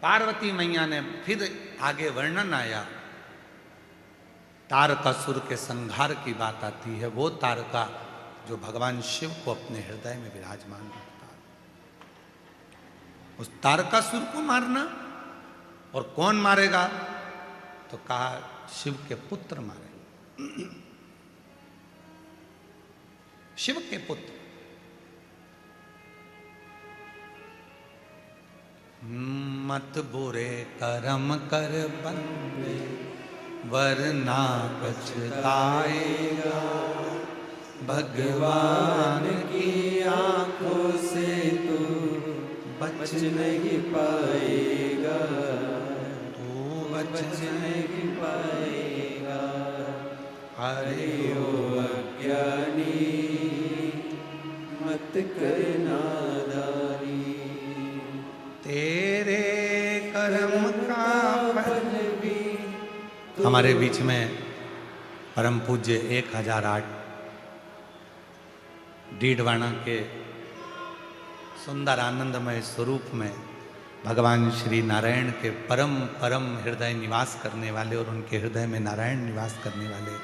पार्वती मैया ने फिर आगे वर्णन आया, तारकासुर के संहार की बात आती है। वो तारका जो भगवान शिव को अपने हृदय में विराजमान रखता है, उस तारकासुर को मारना। और कौन मारेगा? तो कहा शिव के पुत्र मारेंगे, शिव के पुत्र। मत बुरे कर्म कर बंदे वरना पछताएगा, भगवान की आंखों से तू बच नहीं पाएगा, तू बच नहीं पाएगा। अरे ओ अज्ञानी मत कर नादानी, तेरे कर्म का फल भी हमारे बीच में परम पूज्य 1008 डीडवाना के सुंदर आनंदमय स्वरूप में भगवान श्री नारायण के परम परम हृदय निवास करने वाले और उनके हृदय में नारायण निवास करने वाले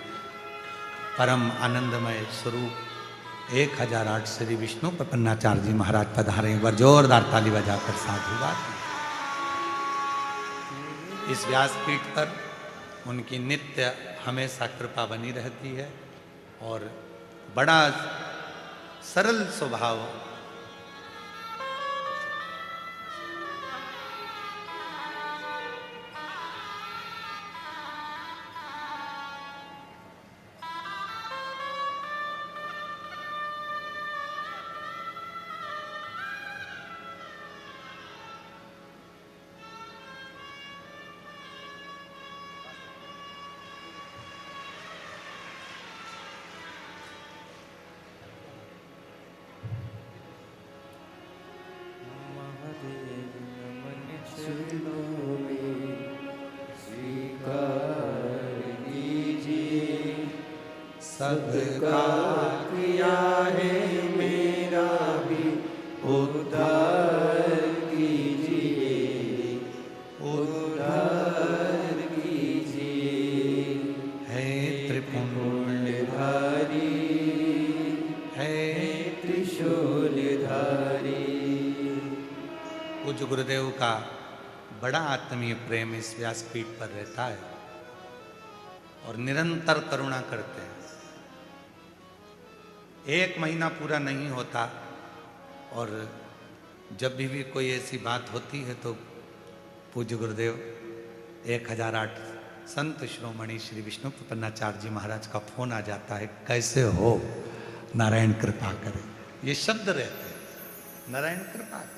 परम आनंदमय स्वरूप 1008 श्री विष्णु प्रपन्नाचार्य जी महाराज पधारे। एक बार जोरदार ताली बजाकर साधुवाद। इस व्यासपीठ पर उनकी नित्य हमेशा कृपा बनी रहती है और बड़ा सरल स्वभाव, सबका किया है मेरा भी उद्धार कीजिए, उद्धार कीजिए। हे त्रिपुण्यधारी, है त्रिशूलधारी। पूज्य गुरुदेव का बड़ा आत्मीय प्रेम इस व्यासपीठ पर रहता है और निरंतर करुणा करते हैं। एक महीना पूरा नहीं होता और जब भी कोई ऐसी बात होती है तो पूज्य गुरुदेव 1008 संत शिरोमणि श्री विष्णु प्रपन्नाचार्य जी महाराज का फोन आ जाता है, कैसे हो, नारायण कृपा करे। ये शब्द रहते हैं, नारायण कृपा करे।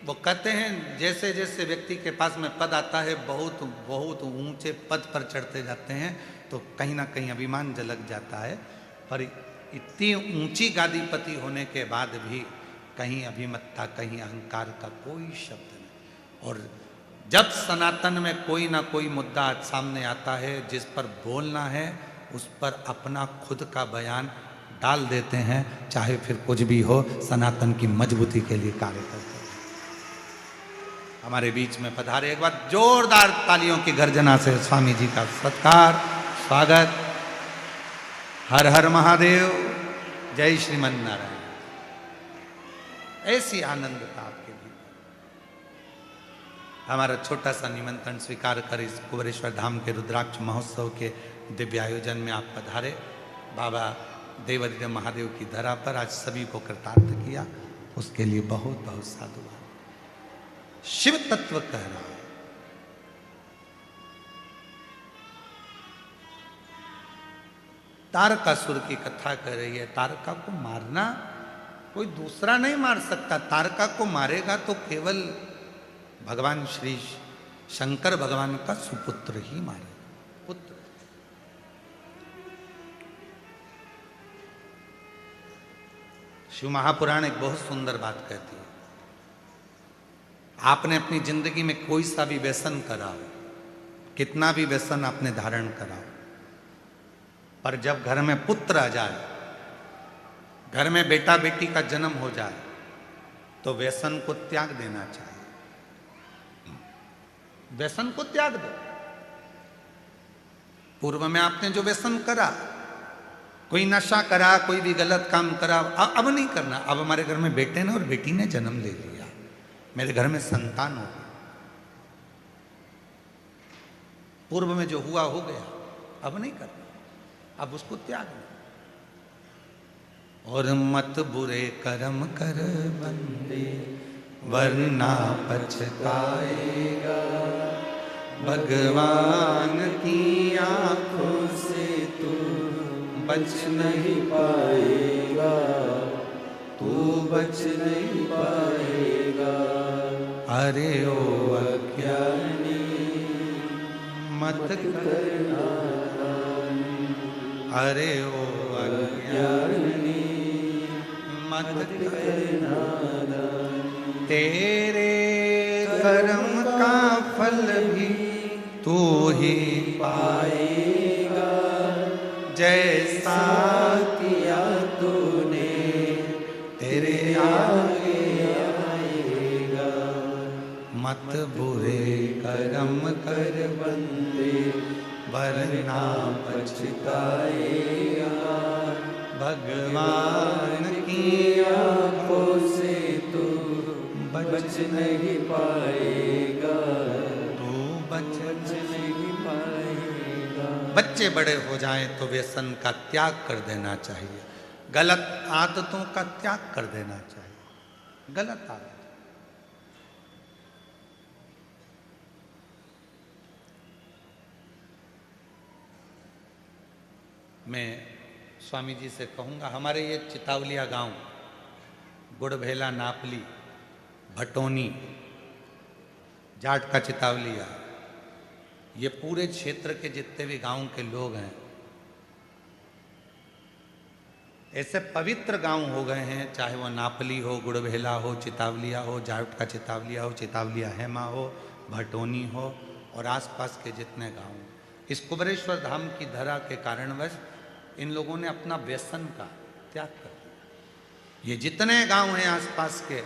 वो कहते हैं जैसे जैसे व्यक्ति के पास में पद आता है, बहुत बहुत ऊंचे पद पर चढ़ते जाते हैं तो कहीं ना कहीं अभिमान झलक जाता है, पर इतनी ऊंची गादीपति होने के बाद भी कहीं अभिमत्ता, कहीं अहंकार का कोई शब्द नहीं। और जब सनातन में कोई ना कोई मुद्दा सामने आता है जिस पर बोलना है, उस पर अपना खुद का बयान डाल देते हैं, चाहे फिर कुछ भी हो, सनातन की मजबूती के लिए कार्य करते हैं। हमारे बीच में पधारे, एक बार जोरदार तालियों की गर्जना से स्वामी जी का सत्कार, स्वागत। हर हर महादेव, जय श्रीमन नारायण। ऐसी आनंदता आपके भी। हमारा छोटा सा निमंत्रण स्वीकार कर इस कुबेरेश्वर धाम के रुद्राक्ष महोत्सव के दिव्य आयोजन में आप पधारे। बाबा देवादिदेव महादेव की धरा पर आज सभी को कृतार्थ किया, उसके लिए बहुत बहुत साधुवाद। शिव तत्व कह रहा है, तारकासुर की कथा कर रही है। तारका को मारना कोई दूसरा नहीं मार सकता, तारका को मारेगा तो केवल भगवान श्री शंकर भगवान का सुपुत्र ही मारेगा, पुत्र। शिव महापुराण एक बहुत सुंदर बात कहती है, आपने अपनी जिंदगी में कोई सा भी व्यसन करा हो, कितना भी व्यसन आपने धारण करा हो, पर जब घर में पुत्र आ जाए, घर में बेटा बेटी का जन्म हो जाए, तो व्यसन को त्याग देना चाहिए। व्यसन को त्याग दो। पूर्व में आपने जो व्यसन करा, कोई नशा करा, कोई भी गलत काम करा, अब नहीं करना। अब हमारे घर में बेटे ने और बेटी ने जन्म ले लिया, मेरे घर में संतान हो गई, पूर्व में जो हुआ हो गया, अब नहीं करना, अब उसको त्याग दो। और मत बुरे कर्म कर बंदे, वरना पछताएगा, भगवान की आंखों से तू बच नहीं पाएगा, तू बच नहीं पाएगा। अरे ओ अज्ञानी मत करना, अरे ओ अज्ञानी मत करना, तेरे कर्म का फल भी तू ही पाएगा, जैसा किया तूने तेरे आगे आएगा। मत बुरे कर्म कर बंदे, वरना पछताएगा, भगवान की आंखों से तू बच नहीं पाएगा, तू बच नहीं पाएगा। बच्चे बड़े हो जाएं तो व्यसन का त्याग कर देना चाहिए, गलत आदतों का त्याग कर देना चाहिए, गलत आदत। मैं स्वामी जी से कहूँगा, हमारे ये चितावलिया गांव, गुड़भेला, नापली, भटोनी, जाट का चितावलिया, ये पूरे क्षेत्र के जितने भी गांव के लोग हैं, ऐसे पवित्र गांव हो गए हैं, चाहे वो नापली हो, गुड़भेला हो, चितावलिया हो, जाट का चितावलिया हो, चितावलिया हेमा हो, भटोनी हो और आसपास के जितने गांव, इस कुबेरेश्वर धाम की धरा के कारणवश इन लोगों ने अपना व्यसन का त्याग कर दिया। ये जितने गांव हैं आसपास के,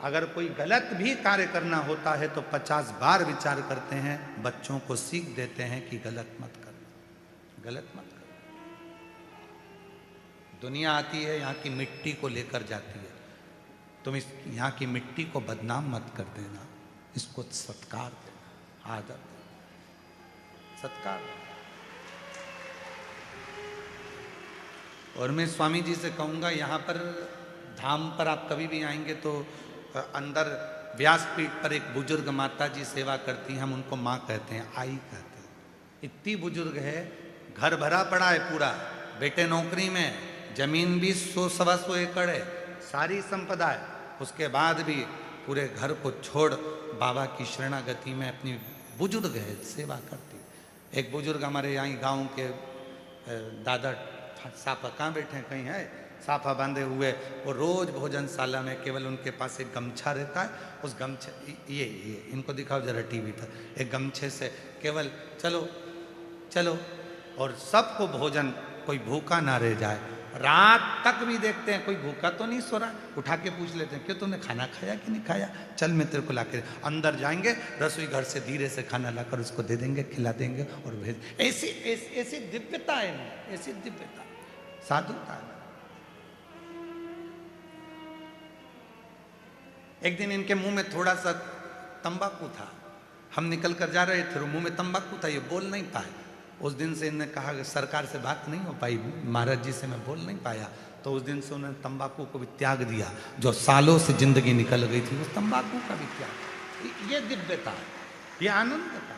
अगर कोई गलत भी कार्य करना होता है तो 50 बार विचार करते हैं, बच्चों को सीख देते हैं कि गलत मत करना, गलत मत करना। दुनिया आती है, यहाँ की मिट्टी को लेकर जाती है, तुम इस यहाँ की मिट्टी को बदनाम मत कर देना, इसको सत्कार देना, आदर देना, सत्कार देना। और मैं स्वामी जी से कहूँगा, यहाँ पर धाम पर आप कभी भी आएंगे तो अंदर व्यासपीठ पर एक बुजुर्ग माता जी सेवा करती हैं, हम उनको माँ कहते हैं, आई कहते हैं। इतनी बुजुर्ग है, घर भरा पड़ा है पूरा, बेटे नौकरी में, जमीन भी 100-125 एकड़ है, सारी संपदा है, उसके बाद भी पूरे घर को छोड़ बाबा की शरणागति में अपनी बुजुर्ग है सेवा करती। एक बुजुर्ग हमारे यहाँ गांव के दादा साफा, कहाँ बैठे हैं, कहीं है, साफा बांधे हुए, वो रोज भोजनशाला में केवल उनके पास एक गमछा रहता है, उस गमछे, ये इनको दिखाओ जरा टीवी पर, एक गमछे से केवल चलो चलो, और सबको भोजन, कोई भूखा ना रह जाए। रात तक भी देखते हैं कोई भूखा तो नहीं सो रहा, उठा के पूछ लेते हैं, क्यों तुमने खाना खाया कि नहीं खाया, चल मैं तेरे को ला के, अंदर जाएंगे रसोई घर से धीरे से खाना लाकर उसको दे देंगे, खिला देंगे और भेज। ऐसी ऐसी दिव्यता है, ऐसी दिव्यता, साधुता है। एक दिन इनके मुंह में थोड़ा सा तंबाकू था, हम निकल कर जा रहे थे, मुंह में तंबाकू था, ये बोल नहीं पाए। उस दिन से इन्होंने कहा कि सरकार से बात नहीं हो पाई, महाराज जी से मैं बोल नहीं पाया, तो उस दिन से उन्होंने तंबाकू को भी त्याग दिया, जो सालों से जिंदगी निकल गई थी, उस तंबाकू का भी त्याग। ये दिव्यता है, ये आनंद था।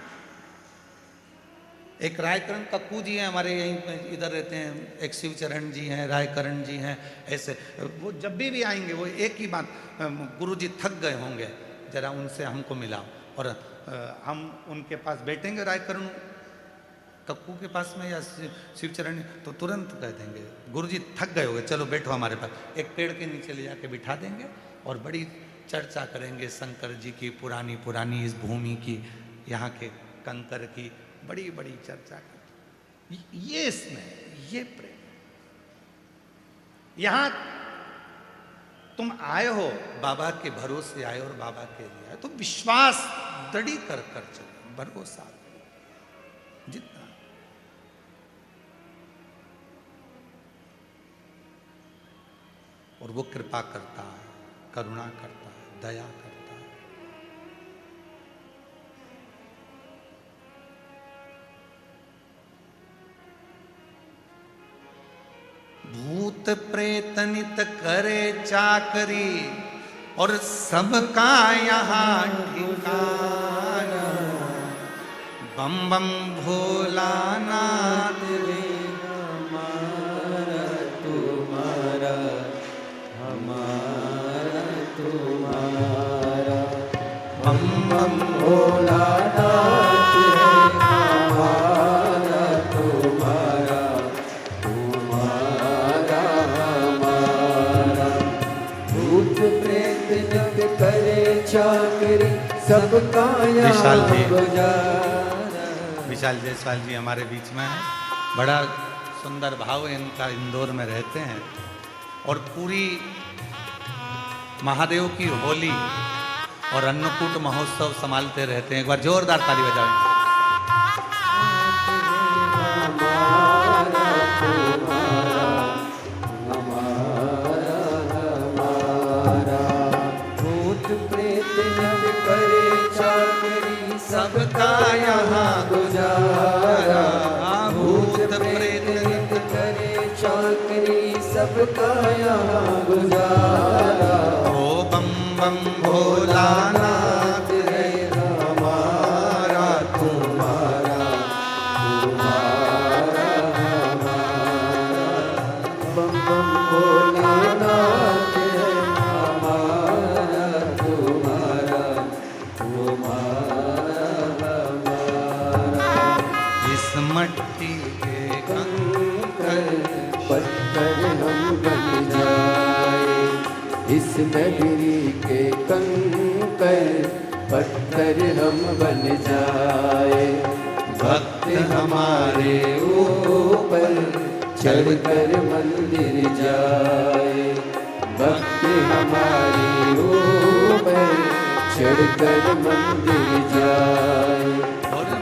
एक रायकरण कक्कू जी हैं हमारे यहीं इधर रहते हैं, एक शिवचरण जी हैं, रायकरण जी हैं, ऐसे वो जब भी आएंगे वो एक ही बात, गुरुजी थक गए होंगे, जरा उनसे हमको मिलाओ, और हम उनके पास बैठेंगे रायकरण कक्कू के पास में या शिवचरण, तो तुरंत कह देंगे गुरुजी थक गए होंगे, चलो बैठो हमारे पास, एक पेड़ के नीचे ले जाके बिठा देंगे और बड़ी चर्चा करेंगे शंकर जी की, पुरानी पुरानी इस भूमि की, यहाँ के कंकर की, बड़ी बड़ी चर्चा करते। ये इसमें ये प्रेम, यहां तुम आए हो बाबा के भरोसे आए और बाबा के लिए आए, तो विश्वास दृढ़ी कर कर चलो, भरोसा जितना, और वो कृपा करता है, करुणा करता है, दया करता है। भूत प्रेत नित करे चाकरी, और सबका यहाँ ठिकाना, बम बम भोलानाथ रे, हमारा तुम्हारा, हमारा तुम्हारा, बम बम भोलानाथ रे, हमारा तुम्हारा, तुम्हारा हमारा। भूत प्रेत नित करे चाकरी, सबका विशाल जी। यहाँ गुजारा। विशाल जायसवाल जी हमारे बीच में है, बड़ा सुंदर भाव है इनका, इंदौर में रहते हैं और पूरी महादेव की होली और अन्नकूट महोत्सव संभालते रहते हैं। एक बार जोरदार ताली बजाएं। सबका यहाँ गुजारा, भूत प्रेत करे चाकरी, सबका यहाँ गुजारा। ओ बम बम भोलानाथ रे, हमारा तुम्हारा, तुम्हारा हमारा। बम बम भोलानाथ रे, हमारा तुम्हारा, तुम्हारा। इस मट्टी के कंकर पत्थर हम बन जाए, इस नगरी के कंकर पत्थर हम बन जाए। भक्त हमारे ऊपर चढ़कर मंदिर जाए। भक्त हमारे ऊपर चढ़कर मंदिर जाए।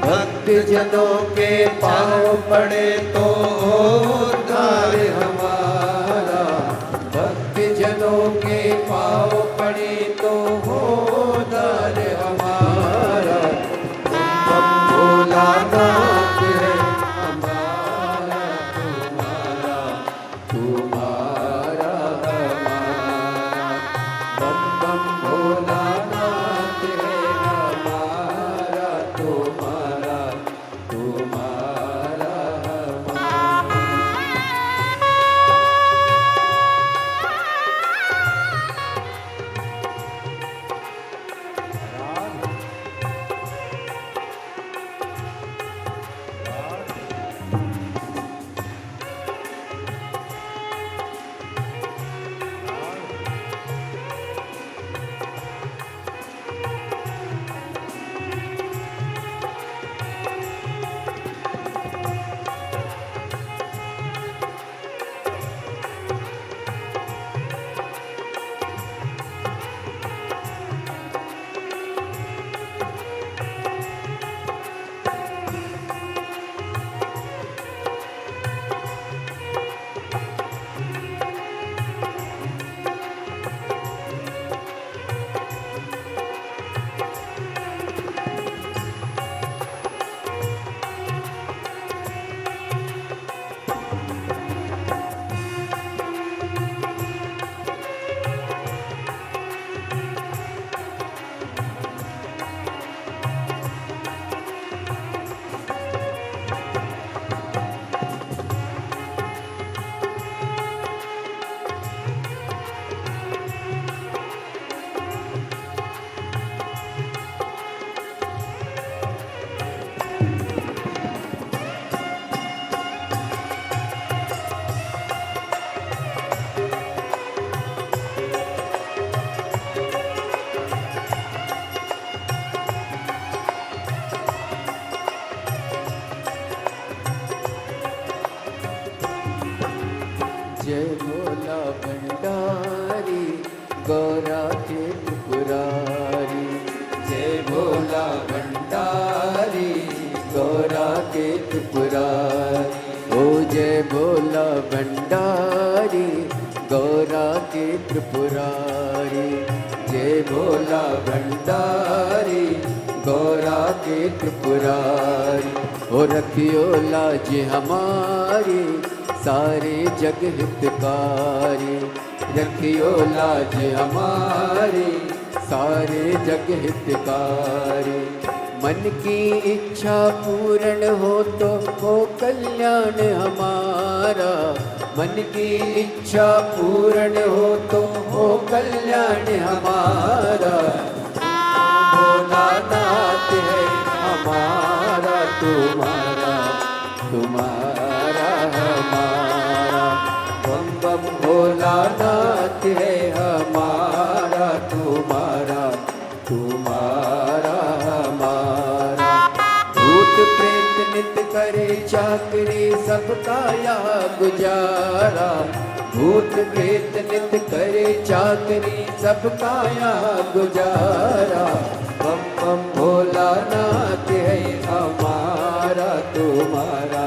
भक्त जनों के पाँव पड़े तो उद्धार हमारा। भक्त जनों के पाँव पड़े तो उद्धार हमारा। बम भोलानाथ है हमारा, तुम्हारा तुम्हारा हमारा। बम बम भोलानाथ है हमारा, तुम्हारा तुम्हारा हमारा। जय भोला भंडारी गौरा के त्रिपुरारी। जय भोला भंडारी गौरा के त्रिपुरारी। ओ जय भोला भंडारी गौरा के त्रिपुरारी। जय भोला भंडारी गौरा के त्रिपुरारी। ओ रखियो लाज हमारी सारे जग हितकारी। रखियो लाज हमारी सारे जग हितकारी। मन की इच्छा पूर्ण हो तो हो कल्याण हमारा। मन की इच्छा पूर्ण हो तो हो कल्याण हमारा। भोलानाथ है हमारा, तुम्हारा तुम्हारा हमारा। बम बम भोलानाथ है हमारा, तुम्हारा तुम्हारा हमारा। भूत प्रेत नित करे चाकरी सबका यहाँ गुजारा। भूत प्रेत नित करे चाकरी सबका यहाँ गुजारा। बम बम भोलानाथ है हमारा, तुम्हारा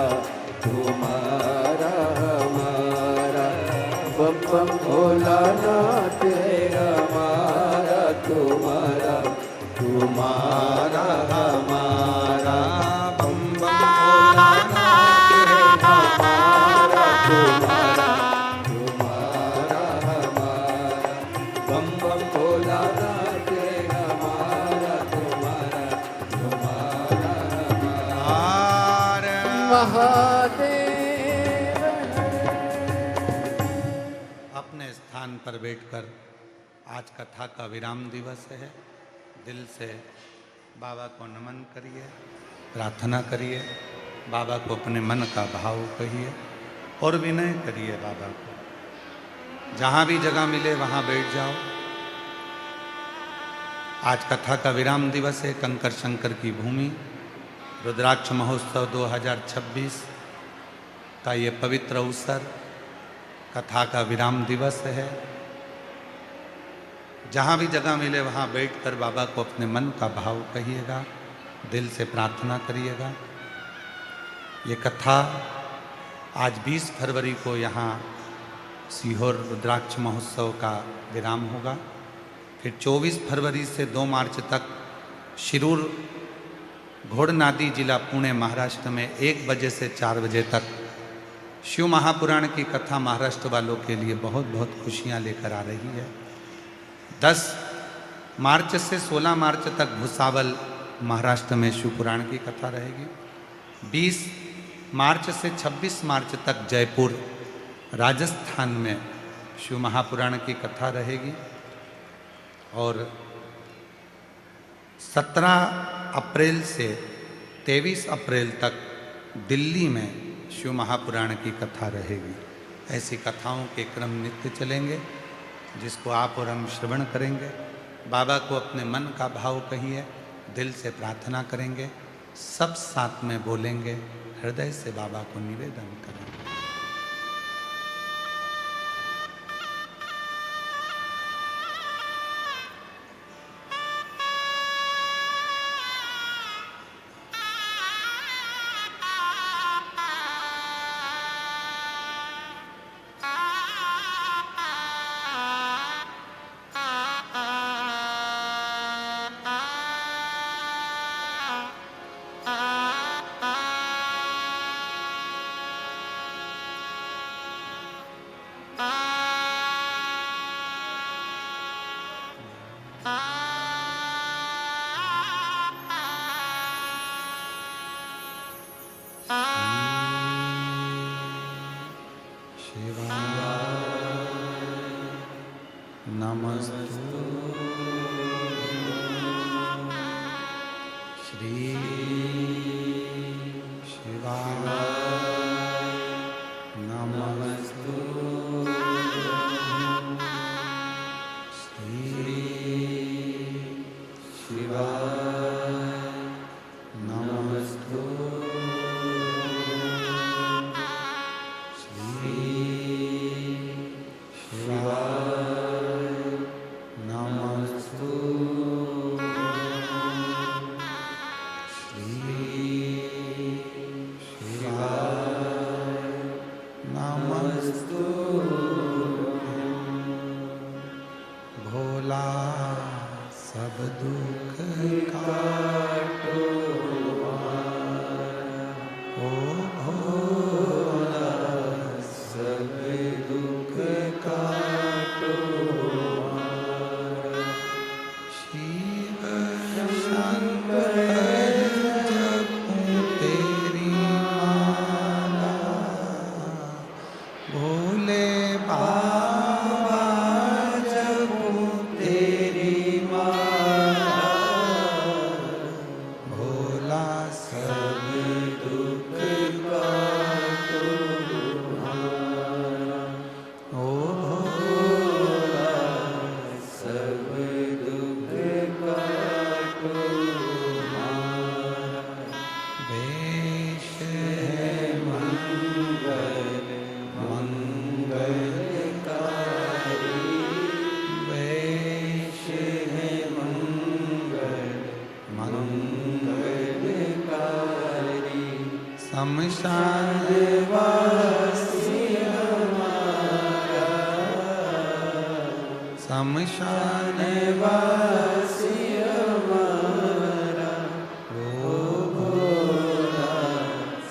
तुम्हारा हमारा। बम बम भोलानाथ है हमारा, तुम्हारा तुम्हारा हमारा। बम बम भोलानाथ है हमारा, तुम्हारा तुम्हारा हमारा। बम बम भोलानाथ है हमारा, तुम्हारा तुम्हारा हमारा। महादेव अपने स्थान पर बैठकर आज कथा का विराम दिवस है। दिल से बाबा को नमन करिए, प्रार्थना करिए, बाबा को अपने मन का भाव कहिए और विनय करिए बाबा को। जहाँ भी जगह मिले वहाँ बैठ जाओ। आज कथा का विराम दिवस है, कंकर शंकर की भूमि रुद्राक्ष महोत्सव 2026 का ये पवित्र अवसर, कथा का विराम दिवस है। जहाँ भी जगह मिले वहाँ बैठकर बाबा को अपने मन का भाव कहिएगा, दिल से प्रार्थना करिएगा। ये कथा आज 20 फरवरी को यहाँ सीहोर रुद्राक्ष महोत्सव का विराम होगा। फिर 24 फरवरी से 2 मार्च तक शिरूर घोड़नादी जिला पुणे महाराष्ट्र में 1 बजे से 4 बजे तक शिव महापुराण की कथा महाराष्ट्र वालों के लिए बहुत बहुत खुशियाँ लेकर आ रही है। 10 मार्च से 16 मार्च तक भुसावल महाराष्ट्र में शिव पुराण की कथा रहेगी। 20 मार्च से 26 मार्च तक जयपुर राजस्थान में शिव महापुराण की कथा रहेगी। और 17 अप्रैल से 23 अप्रैल तक दिल्ली में शिव महापुराण की कथा रहेगी। ऐसी कथाओं के क्रम नित्य चलेंगे, जिसको आप और हम श्रवण करेंगे। बाबा को अपने मन का भाव कहिए, दिल से प्रार्थना करेंगे, सब साथ में बोलेंगे, हृदय से बाबा को निवेदन करेंगे। नमस्तु श्री शिवाय नमस्तु श्री शिवाय नमस्तु श्री शिवाय नमस्तु श्री शिवाय नमस्तु भोला सब दुख काटो ओ भोला सब दुख काटो शिव शंकर जपूं तेरी माला भोले बाबा जपूं तेरी माला भोला सब दुख काटो ओ भोला सब दुख काटो वेश है मंगल मंगलकारी वेश है मंगल मंगलकारी शमशान वासी हमारा शमशान वासी हमारा ओ भोला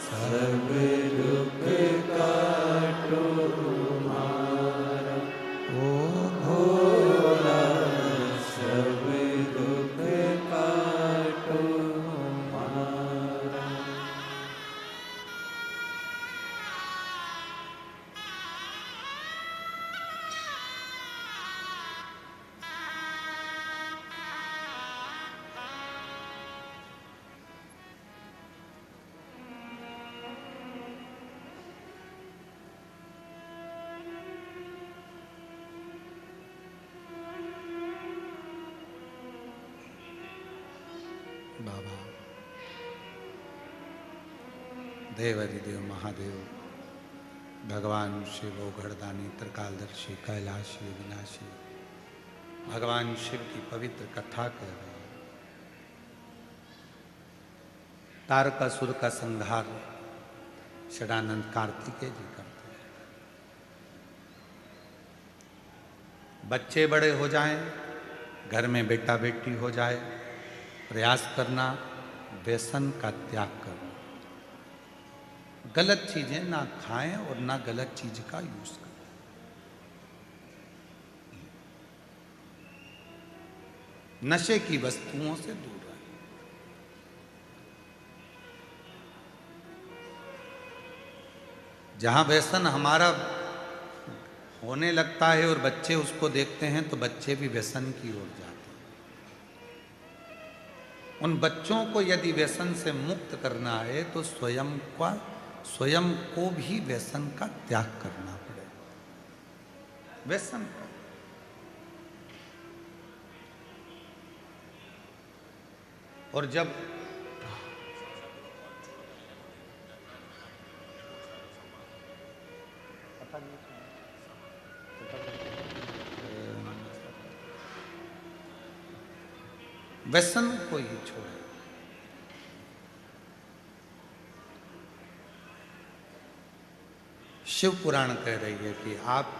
सब दुख काटो हमारा ओ भोला सब दुख काटो हमारा। देवरिदेव महादेव भगवान शिव ओघड़दानी त्रिकालदर्शी कैलाशी विनाशी भगवान शिव की पवित्र कथा कर रहे हैं। तारकासुर का संहार षडानंद कार्तिकेय जी करते हैं। बच्चे बड़े हो जाएं, घर में बेटा बेटी हो जाए, प्रयास करना व्यसन का त्याग करना, गलत चीजें ना खाएं और ना गलत चीज का यूज करें। नशे की वस्तुओं से दूर रहें। जहां व्यसन हमारा होने लगता है और बच्चे उसको देखते हैं तो बच्चे भी व्यसन की ओर जाते हैं। उन बच्चों को यदि व्यसन से मुक्त करना है तो स्वयं को भी व्यसन का त्याग करना पड़ेगा। व्यसन का और जब व्यसन को ही छोड़े। शिव पुराण कह रही है कि आप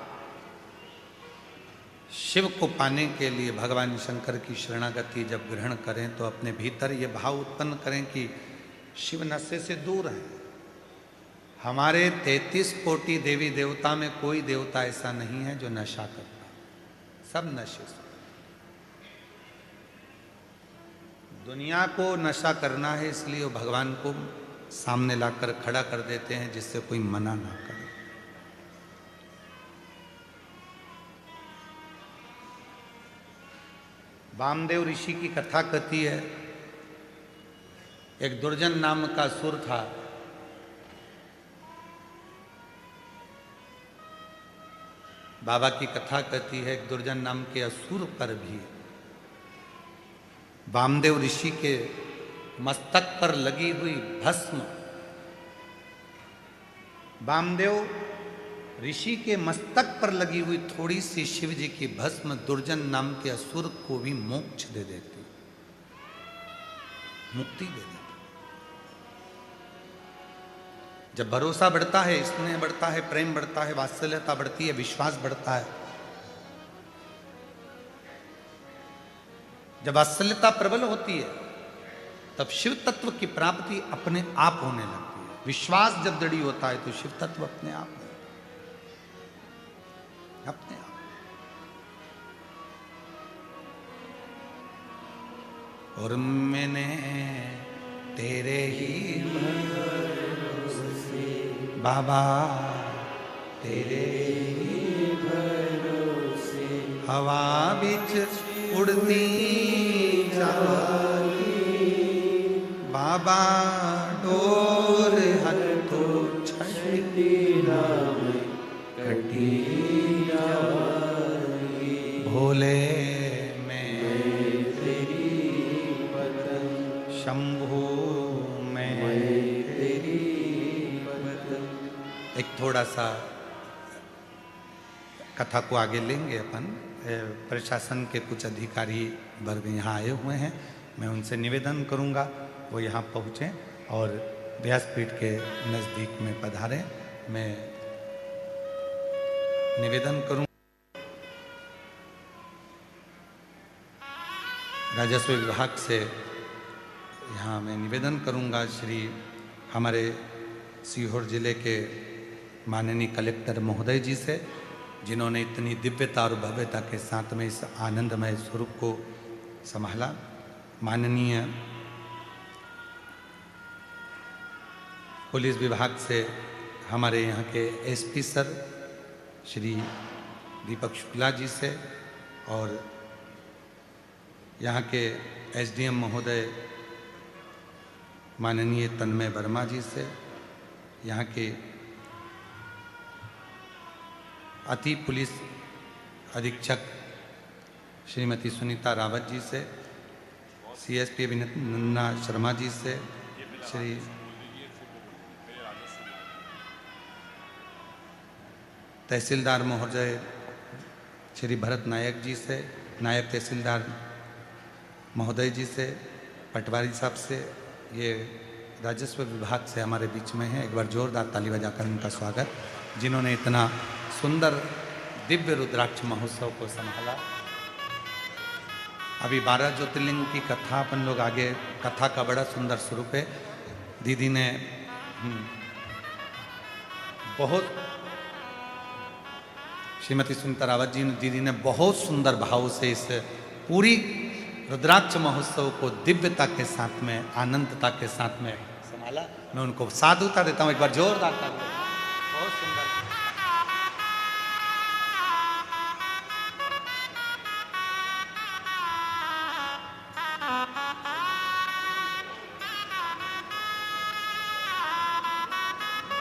शिव को पाने के लिए भगवान शंकर की शरणागति जब ग्रहण करें तो अपने भीतर ये भाव उत्पन्न करें कि शिव नशे से दूर है। हमारे 33 कोटि देवी देवता में कोई देवता ऐसा नहीं है जो नशा करता, सब नशे से। दुनिया को नशा करना है इसलिए वो भगवान को सामने लाकर खड़ा कर देते हैं जिससे कोई मना ना करे। वामदेव ऋषि की कथा कहती है, एक दुर्जन नाम का असुर था। बाबा की कथा कहती है एक दुर्जन नाम के असुर पर भी वामदेव ऋषि के मस्तक पर लगी हुई भस्म, वामदेव ऋषि के मस्तक पर लगी हुई थोड़ी सी शिव जी की भस्म दुर्जन नाम के असुर को भी मोक्ष दे देती, मुक्ति दे देती। जब भरोसा बढ़ता है, स्नेह बढ़ता है, प्रेम बढ़ता है, वात्सल्यता बढ़ती है, विश्वास बढ़ता है, जब वात्सल्यता प्रबल होती है तब शिव तत्व की प्राप्ति अपने आप होने लगती है। विश्वास जब दृढ़ होता है तो शिव तत्व अपने आप अपने आप। और मैंने तेरे ही भरोसे बाबा, तेरे ही भरोसे हवा बिच उड़ती बाबा, डोर हथो छठी नाम कटी भोले में तेरी बदन, शंभू में तेरी बदन। एक थोड़ा सा कथा को आगे लेंगे अपन। प्रशासन के कुछ अधिकारी वर्ग यहाँ आए हुए हैं, मैं उनसे निवेदन करूँगा वो यहाँ पहुँचें और व्यासपीठ के नज़दीक में पधारें। मैं निवेदन करूँ, राजस्व विभाग से यहाँ मैं निवेदन करूँगा श्री हमारे सीहोर जिले के माननीय कलेक्टर महोदय जी से, जिन्होंने इतनी दिव्यता और भव्यता के साथ में इस आनंदमय स्वरूप को संभाला। माननीय पुलिस विभाग से हमारे यहाँ के एसपी सर श्री दीपक शुक्ला जी से, और यहाँ के एसडीएम महोदय माननीय तन्मय वर्मा जी से, यहाँ के अति पुलिस अधीक्षक श्रीमती सुनीता रावत जी से, सीएसपी अभिनंदना शर्मा जी से, श्री तहसीलदार महोदय श्री भरत नायक जी से, नायब तहसीलदार महोदय जी से, पटवारी साहब से, ये राजस्व विभाग से हमारे बीच में है। एक बार जोरदार ताली बजाकर उनका स्वागत, जिन्होंने इतना सुंदर दिव्य रुद्राक्ष महोत्सव को संभाला। अभी 12 ज्योतिर्लिंग की कथा अपन लोग आगे, कथा का बड़ा सुंदर स्वरूप है। दीदी ने बहुत, श्रीमती सुनीता रावत जी दीदी ने बहुत सुंदर भाव से इस पूरी रुद्राक्ष महोत्सव को दिव्यता के साथ में, आनंदता के साथ में संभाला। मैं उनको साधुता देता हूं, एक बार जोरदार ताली। बहुत सुंदर।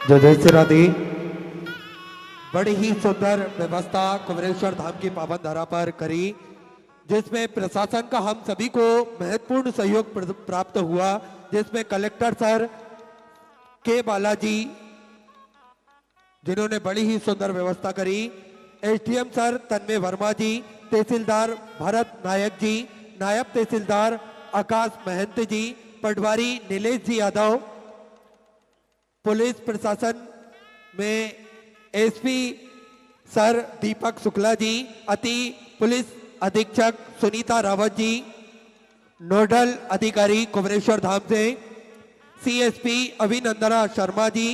जय जय श्री राधे। बड़ी ही सुंदर व्यवस्था कुमरेश्वर धाम की पावन धरा पर करी, जिसमें प्रशासन का हम सभी को महत्वपूर्ण सहयोग प्राप्त हुआ, जिसमें कलेक्टर सर के बालाजी जिन्होंने बड़ी ही सुंदर व्यवस्था करी, एसडीएम सर तन्मय वर्मा जी, तहसीलदार भरत नायक जी, नायब तहसीलदार आकाश महंत जी, पटवारी नीलेश जी यादव, पुलिस प्रशासन में एसपी सर दीपक शुक्ला जी, अति पुलिस अधीक्षक सुनीता रावत जी, नोडल अधिकारी कुमरेश्वर धाम से सीएसपी अभिनंदना शर्मा जी,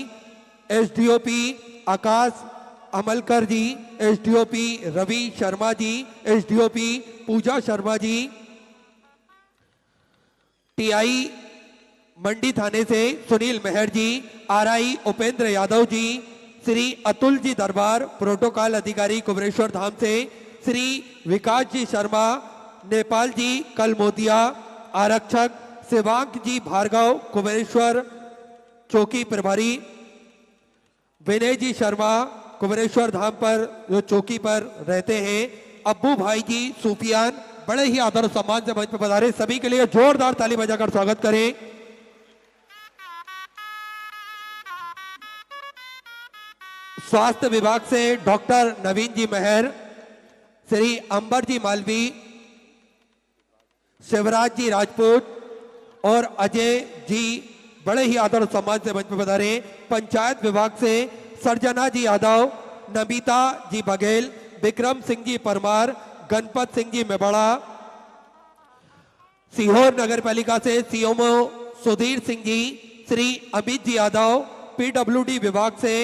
एसडीओपी आकाश अमलकर जी, एसडीओपी रवि शर्मा जी, एसडीओपी पूजा शर्मा जी, टीआई मंडी थाने से सुनील मेहर जी, आरआई उपेंद्र यादव जी, श्री अतुल जी दरबार प्रोटोकॉल अधिकारी कुमरेश्वर धाम से, श्री विकास जी शर्मा, नेपाल जी कलमोदिया, आरक्षक शिवांक जी भार्गव कुमरेश्वर चौकी प्रभारी, विनय जी शर्मा कुमरेश्वर धाम पर जो चौकी पर रहते हैं, अब्बू भाई जी सूफियान, बड़े ही आदर और सम्मान से मंच पर पधारे। सभी के लिए जोरदार ताली बजाकर स्वागत करें। स्वास्थ्य विभाग से डॉक्टर नवीन जी मेहर, श्री अंबर जी मालवी, शिवराज जी राजपूत और अजय जी बड़े ही आदर और सम्मान से मंच पर पधारे। पंचायत विभाग से सरजना जी यादव, नमिता जी बघेल, विक्रम सिंह जी परमार, गणपत सिंह जी मेबड़ा, सीहोर नगर पालिका से सीएमओ सुधीर सिंह जी, श्री अमित जी यादव, पीडब्ल्यूडी विभाग से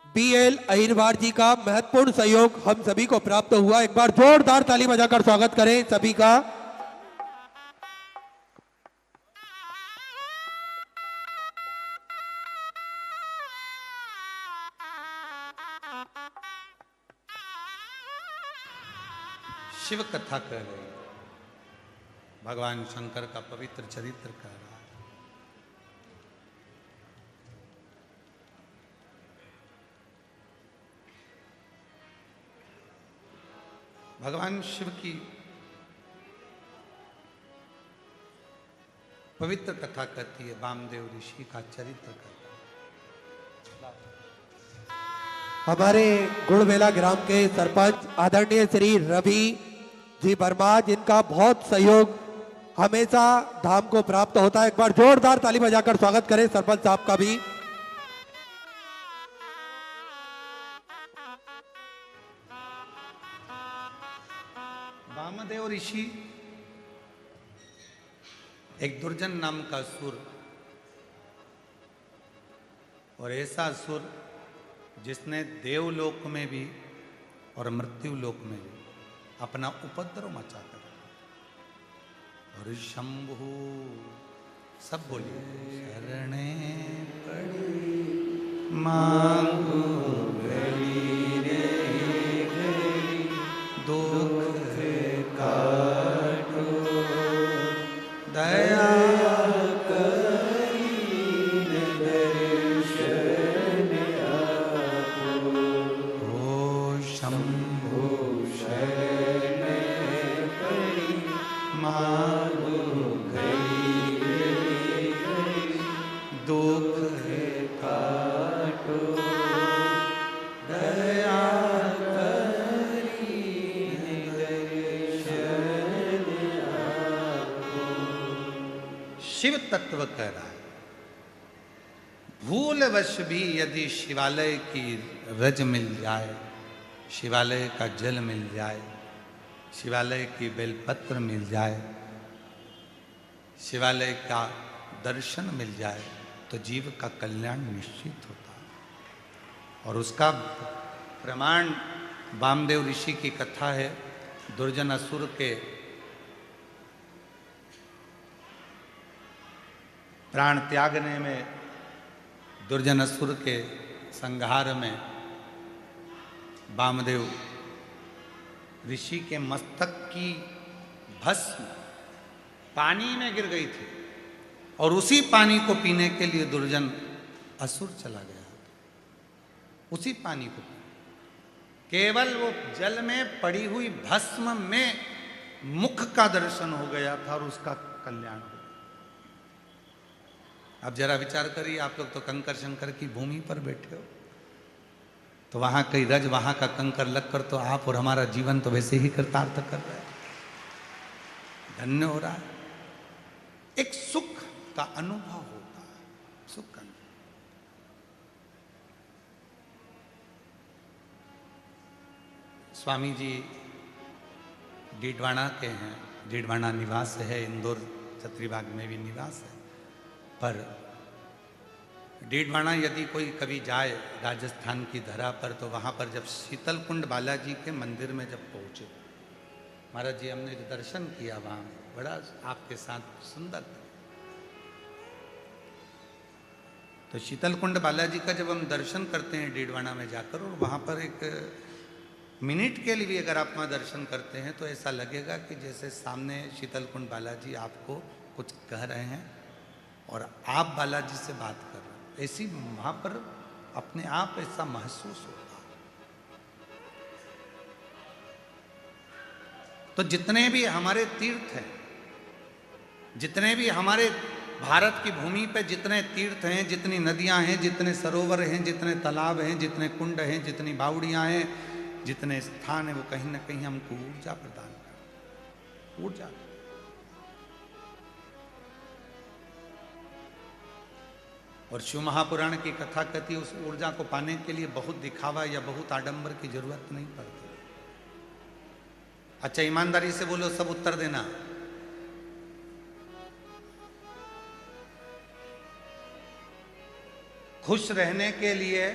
बीएल अहिरवार जी का महत्वपूर्ण सहयोग हम सभी को प्राप्त हुआ। एक बार जोरदार ताली बजाकर स्वागत करें सभी का। शिव कथा कह रहे, भगवान शंकर का पवित्र चरित्र कह रहा है। भगवान शिव की पवित्र कथा कहती है, वामदेव ऋषि का चरित्र कहता है। हमारे गुड़बेला ग्राम के सरपंच आदरणीय श्री रवि जी वर्मा, जिनका बहुत सहयोग हमेशा धाम को प्राप्त होता है। एक बार जोरदार ताली बजाकर स्वागत करें सरपंच साहब का भी। वामदेव ऋषि एक दुर्जन नाम का असुर, और ऐसा असुर जिसने देवलोक में भी और मृत्यु लोक में भी अपना उपद्रव मचा कर, और शंभु सब बोलिए, शरणे पड़ी मांगो घड़ी रे घड़ी, दुख काटो दया शिव तत्व कह रहा है। भूलवश भी यदि शिवालय की रज मिल जाए, शिवालय का जल मिल जाए, शिवालय की बेलपत्र मिल जाए, शिवालय का दर्शन मिल जाए, तो जीव का कल्याण निश्चित होता है। और उसका प्रमाण वामदेव ऋषि की कथा है। दुर्जन असुर के प्राण त्यागने में, दुर्जन असुर के संहार में वामदेव ऋषि के मस्तक की भस्म पानी में गिर गई थी और उसी पानी को पीने के लिए दुर्जन असुर चला गया। उसी पानी को, केवल वो जल में पड़ी हुई भस्म में मुख का दर्शन हो गया था और उसका कल्याण हो गया। अब जरा विचार करिए, आप लोग तो कंकर शंकर की भूमि पर बैठे हो, तो वहां कई रज, वहां का कंकर लगकर तो आप और हमारा जीवन तो वैसे ही कृतार्थ कर रहे हैं, धन्य हो रहा है। एक सुख का अनुभव होता है, सुख का अनुभव। स्वामी जी डीडवाना के हैं, डीडवाना निवास है, इंदौर छत्रीबाग में भी निवास है। पर डीडवाना यदि कोई कभी जाए राजस्थान की धरा पर, तो वहाँ पर जब शीतलकुंड बालाजी के मंदिर में जब पहुँचे, महाराज जी हमने जो दर्शन किया वहाँ, बड़ा आपके साथ सुंदर था। तो शीतलकुंड बालाजी का जब हम दर्शन करते हैं डीडवाना में जाकर, और वहाँ पर एक मिनट के लिए भी अगर आप वहाँ दर्शन करते हैं तो ऐसा लगेगा कि जैसे सामने शीतलकुंड बालाजी आपको कुछ कह रहे हैं और आप बालाजी से बात कर रहे हैं। ऐसी वहाँ पर अपने आप ऐसा महसूस होता है। तो जितने भी हमारे तीर्थ हैं, जितने भी हमारे भारत की भूमि पे जितने तीर्थ हैं, जितनी नदियां हैं, जितने सरोवर हैं, जितने तालाब हैं, जितने कुंड हैं, जितनी बावड़ियां हैं, जितने स्थान है, वो कहीं ना कहीं हमको ऊर्जा प्रदान कर, ऊर्जा। और शिव महापुराण की कथा कहती है उस ऊर्जा को पाने के लिए बहुत दिखावा या बहुत आडंबर की जरूरत नहीं पड़ती। अच्छा ईमानदारी से बोलो, सब उत्तर देना। खुश रहने के लिए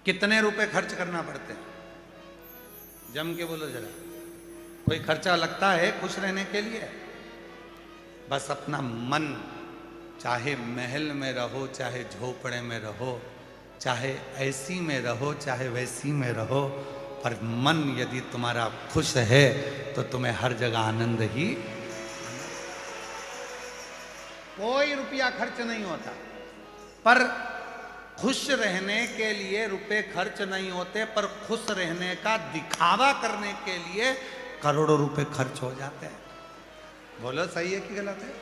कितने रुपए खर्च करना पड़ते हैं? जम के बोलो जरा। कोई खर्चा लगता है खुश रहने के लिए? बस अपना मन, चाहे महल में रहो, चाहे झोपड़े में रहो, चाहे ऐसी में रहो, चाहे वैसी में रहो, पर मन यदि तुम्हारा खुश है तो तुम्हें हर जगह आनंद ही। कोई रुपया खर्च नहीं होता, पर खुश रहने के लिए रुपए खर्च नहीं होते, पर खुश रहने का दिखावा करने के लिए करोड़ों रुपए खर्च हो जाते हैं। बोलो सही है कि गलत है?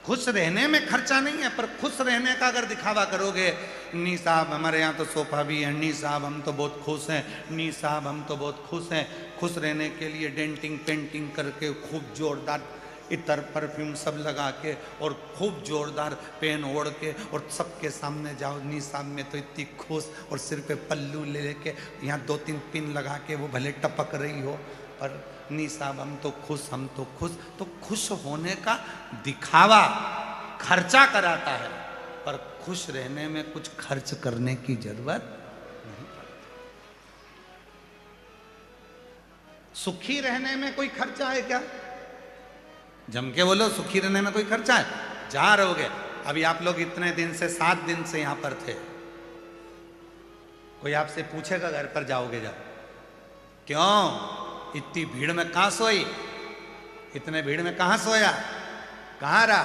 खुश रहने में खर्चा नहीं है, पर खुश रहने का अगर दिखावा करोगे, नी साहब हमारे यहाँ तो सोफा भी है, नी साहब हम तो बहुत खुश हैं, नी साहब हम तो बहुत खुश हैं। खुश रहने के लिए डेंटिंग पेंटिंग करके खूब जोरदार इतर परफ्यूम सब लगा के और खूब जोरदार पेन ओढ़ के और सबके सामने जाओ, नी साहब में तो इतनी खुश, और सिर पे पल्लू ले लेके यहाँ 2-3 पिन लगा के वो भले टपक रही हो, पर नी साहब हम तो खुश, हम तो खुश। तो खुश होने का दिखावा खर्चा कराता है, पर खुश रहने में कुछ खर्च करने की जरूरत नहीं पड़ती। सुखी रहने में कोई खर्चा है क्या? जम के बोलो, सुखी रहने में कोई खर्चा है? जहां रहोगे, अभी आप लोग इतने दिन से 7 दिन से यहां पर थे, कोई आपसे पूछेगा घर पर जाओगे जब, क्यों इतनी भीड़ में कहां सोई, इतने भीड़ में कहां सोया, कहां रहा?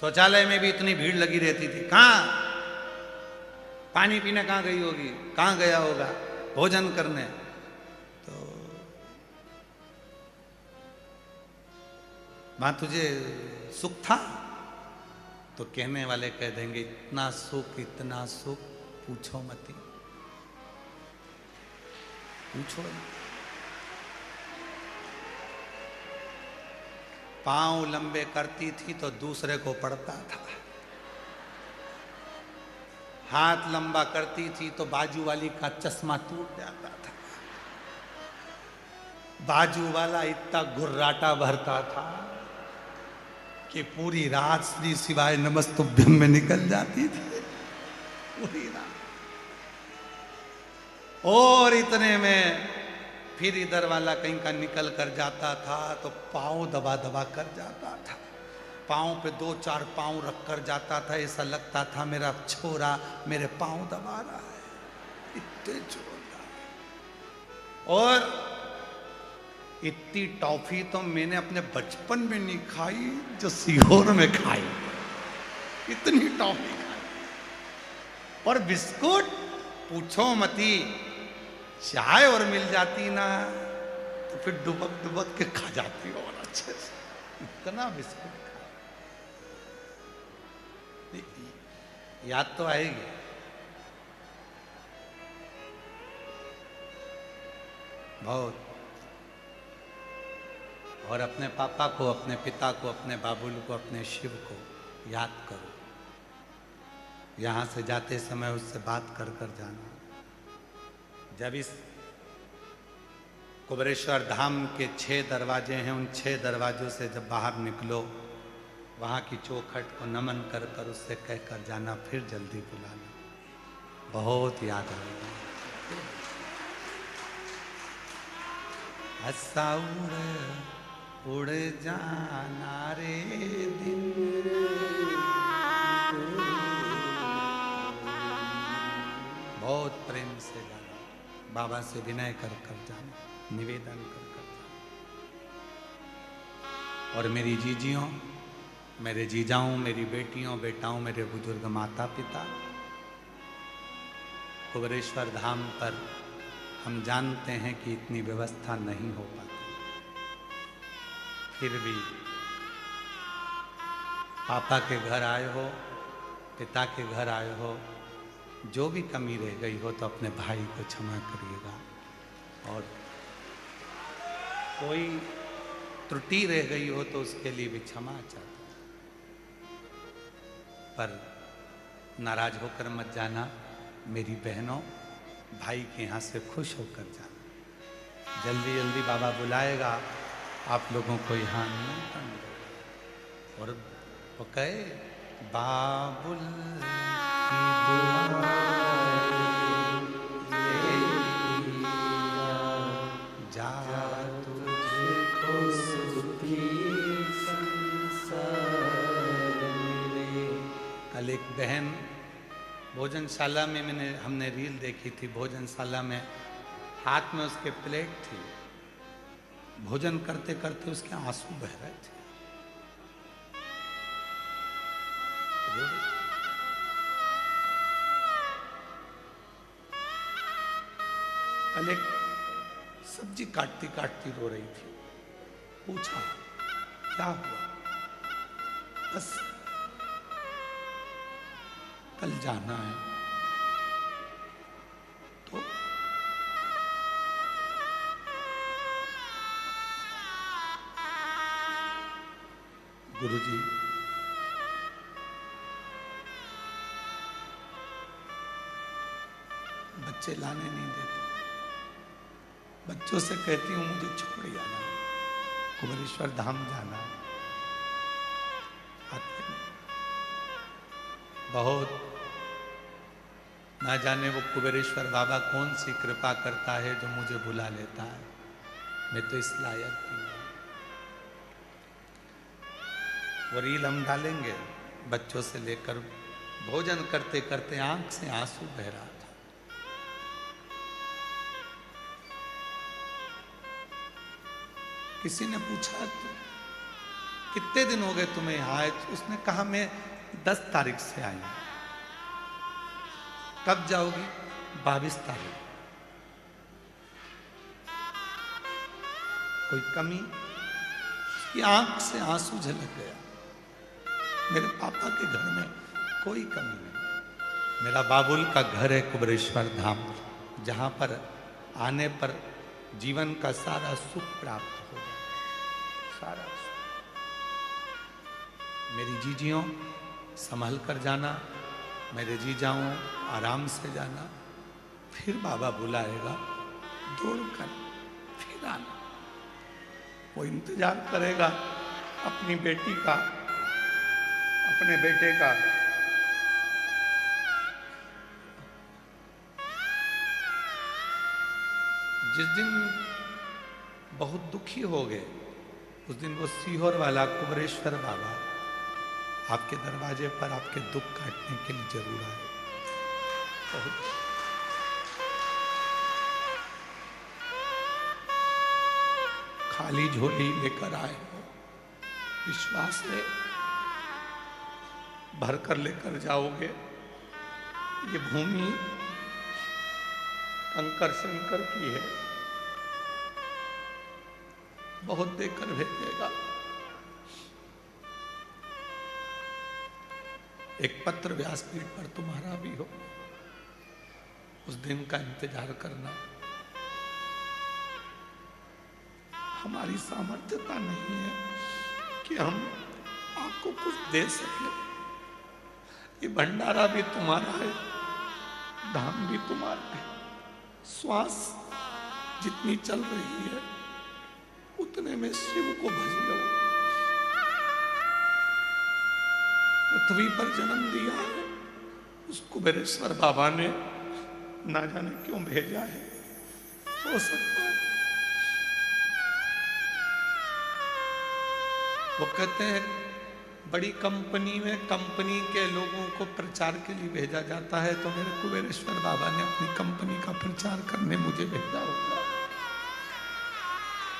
शौचालय में भी इतनी भीड़ लगी रहती थी, कहां? पानी पीने कहां गई होगी, कहां गया होगा, भोजन करने। तो वहां तुझे सुख था? तो कहने वाले कह देंगे इतना सुख पूछो मत। पूछो। पांव लंबे करती थी तो दूसरे को पड़ता था, हाथ लंबा करती थी तो बाजू वाली का चश्मा टूट जाता था, बाजू वाला इतना गुर्राटा भरता था कि पूरी रात श्री शिवाय नमस्तुभ्यम में निकल जाती थी, पूरी रात। और इतने में फिर इधर वाला कहीं का निकल कर जाता था तो पाँव दबा दबा कर जाता था, पाँव पे 2-4 पाँव रख कर जाता था, ऐसा लगता था मेरा छोरा मेरे पाँव दबा रहा है, इतने जोरदार। और इतनी टॉफी तो मैंने अपने बचपन में नहीं खाई जो सीहोर में खाई, इतनी टॉफी खाई। और बिस्कुट पूछो मती, चाय और मिल जाती ना तो फिर डुबक डुबक के खा जाती और अच्छे से, इतना बिस्कुट खा। याद तो आएगी। बहुत। और अपने पापा को, अपने पिता को, अपने बाबुल को, अपने शिव को याद करो। यहाँ से जाते समय उससे बात कर कर जाना। जब इस कुबेरेश्वर धाम के 6 दरवाजे हैं, उन 6 दरवाजों से जब बाहर निकलो, वहाँ की चौखट को नमन कर कर उससे कह कर जाना, फिर जल्दी बुलाना, बहुत याद आएगा। उड़ जाना रे दिन, बहुत प्रेम से जाना, बाबा से विनय कर कर जाना, निवेदन कर कर जाना। और मेरी जीजियों, मेरे जीजाओं, मेरी बेटियों बेटाओं, मेरे बुजुर्ग माता पिता, कुबेरेश्वर धाम पर हम जानते हैं कि इतनी व्यवस्था नहीं हो पाती, फिर भी पापा के घर आए हो, पिता के घर आए हो, जो भी कमी रह गई हो तो अपने भाई को क्षमा करिएगा। और कोई त्रुटि रह गई हो तो उसके लिए भी क्षमा चाहता हूं, पर नाराज होकर मत जाना मेरी बहनों, भाई के यहाँ से खुश होकर जाना। जल्दी जल्दी बाबा बुलाएगा, आप लोगों को यहाँ नहीं मिलेगा। और वो कहे बाबुल की दुआ जा तुझको सुखी संसार मिले। कल एक बहन भोजनशाला में, हमने रील देखी थी, भोजनशाला में हाथ में उसके प्लेट थी, भोजन करते करते उसके आंसू बह रहे थे। कल एक सब्जी काटती काटती रो रही थी, पूछा क्या हुआ? बस कल जाना है। तो गुरुजी बच्चे लाने नहीं देते, बच्चों से कहती हूं मुझे छोड़ जाना, कुबेरेश्वर धाम जाना, आते नहीं। बहुत ना जाने वो कुबेरेश्वर बाबा कौन सी कृपा करता है जो मुझे बुला लेता है, मैं तो इस लायक भी नहीं। वो रील हम डालेंगे, बच्चों से लेकर भोजन करते करते आंख से आंसू बह रहा था। किसी ने पूछा तो कितने दिन हो गए तुम्हें यहाँ आए? उसने कहा मैं 10 तारीख से आई हूं। कब जाओगी? 22 तारीख। कोई कमी? उसकी आंख से आंसू झलक गया। मेरे पापा के घर में कोई कमी नहीं। मेरा बाबुल का घर है कुबेरेश्वर धाम, जहां पर आने पर जीवन का सारा सुख प्राप्त हो जाए, सारा सुख। मेरी जीजियों संभल कर जाना, मेरे जी जाऊं आराम से जाना, फिर बाबा बुलाएगा दौड़ कर फिर आना। वो इंतजार करेगा अपनी बेटी का, अपने बेटे का। जिस दिन बहुत दुखी हो गए उस दिन वो सीहोर वाला कुबरेश्वर बाबा आपके दरवाजे पर आपके दुख काटने के लिए जरूर आए। बहुत खाली झोली लेकर आए हो, विश्वास है भर कर लेकर जाओगे। ये भूमि कंकर शंकर की है, बहुत देकर भेजेगा। एक पत्र व्यासपीठ पर तुम्हारा भी हो, उस दिन का इंतजार करना। हमारी सामर्थ्यता नहीं है कि हम आपको कुछ दे सके। ये भंडारा भी तुम्हारा है, धाम भी तुम्हारा है। श्वास जितनी चल रही है उतने में शिव को भज लो। पृथ्वी पर जन्म दिया है, उस कुबेरेश्वर बाबा ने ना जाने क्यों भेजा है। हो सकता है वो कहते हैं बड़ी कंपनी में कंपनी के लोगों को प्रचार के लिए भेजा जाता है, तो मेरे कुबेरेश्वर बाबा ने अपनी कंपनी का प्रचार करने मुझे भेजा होगा।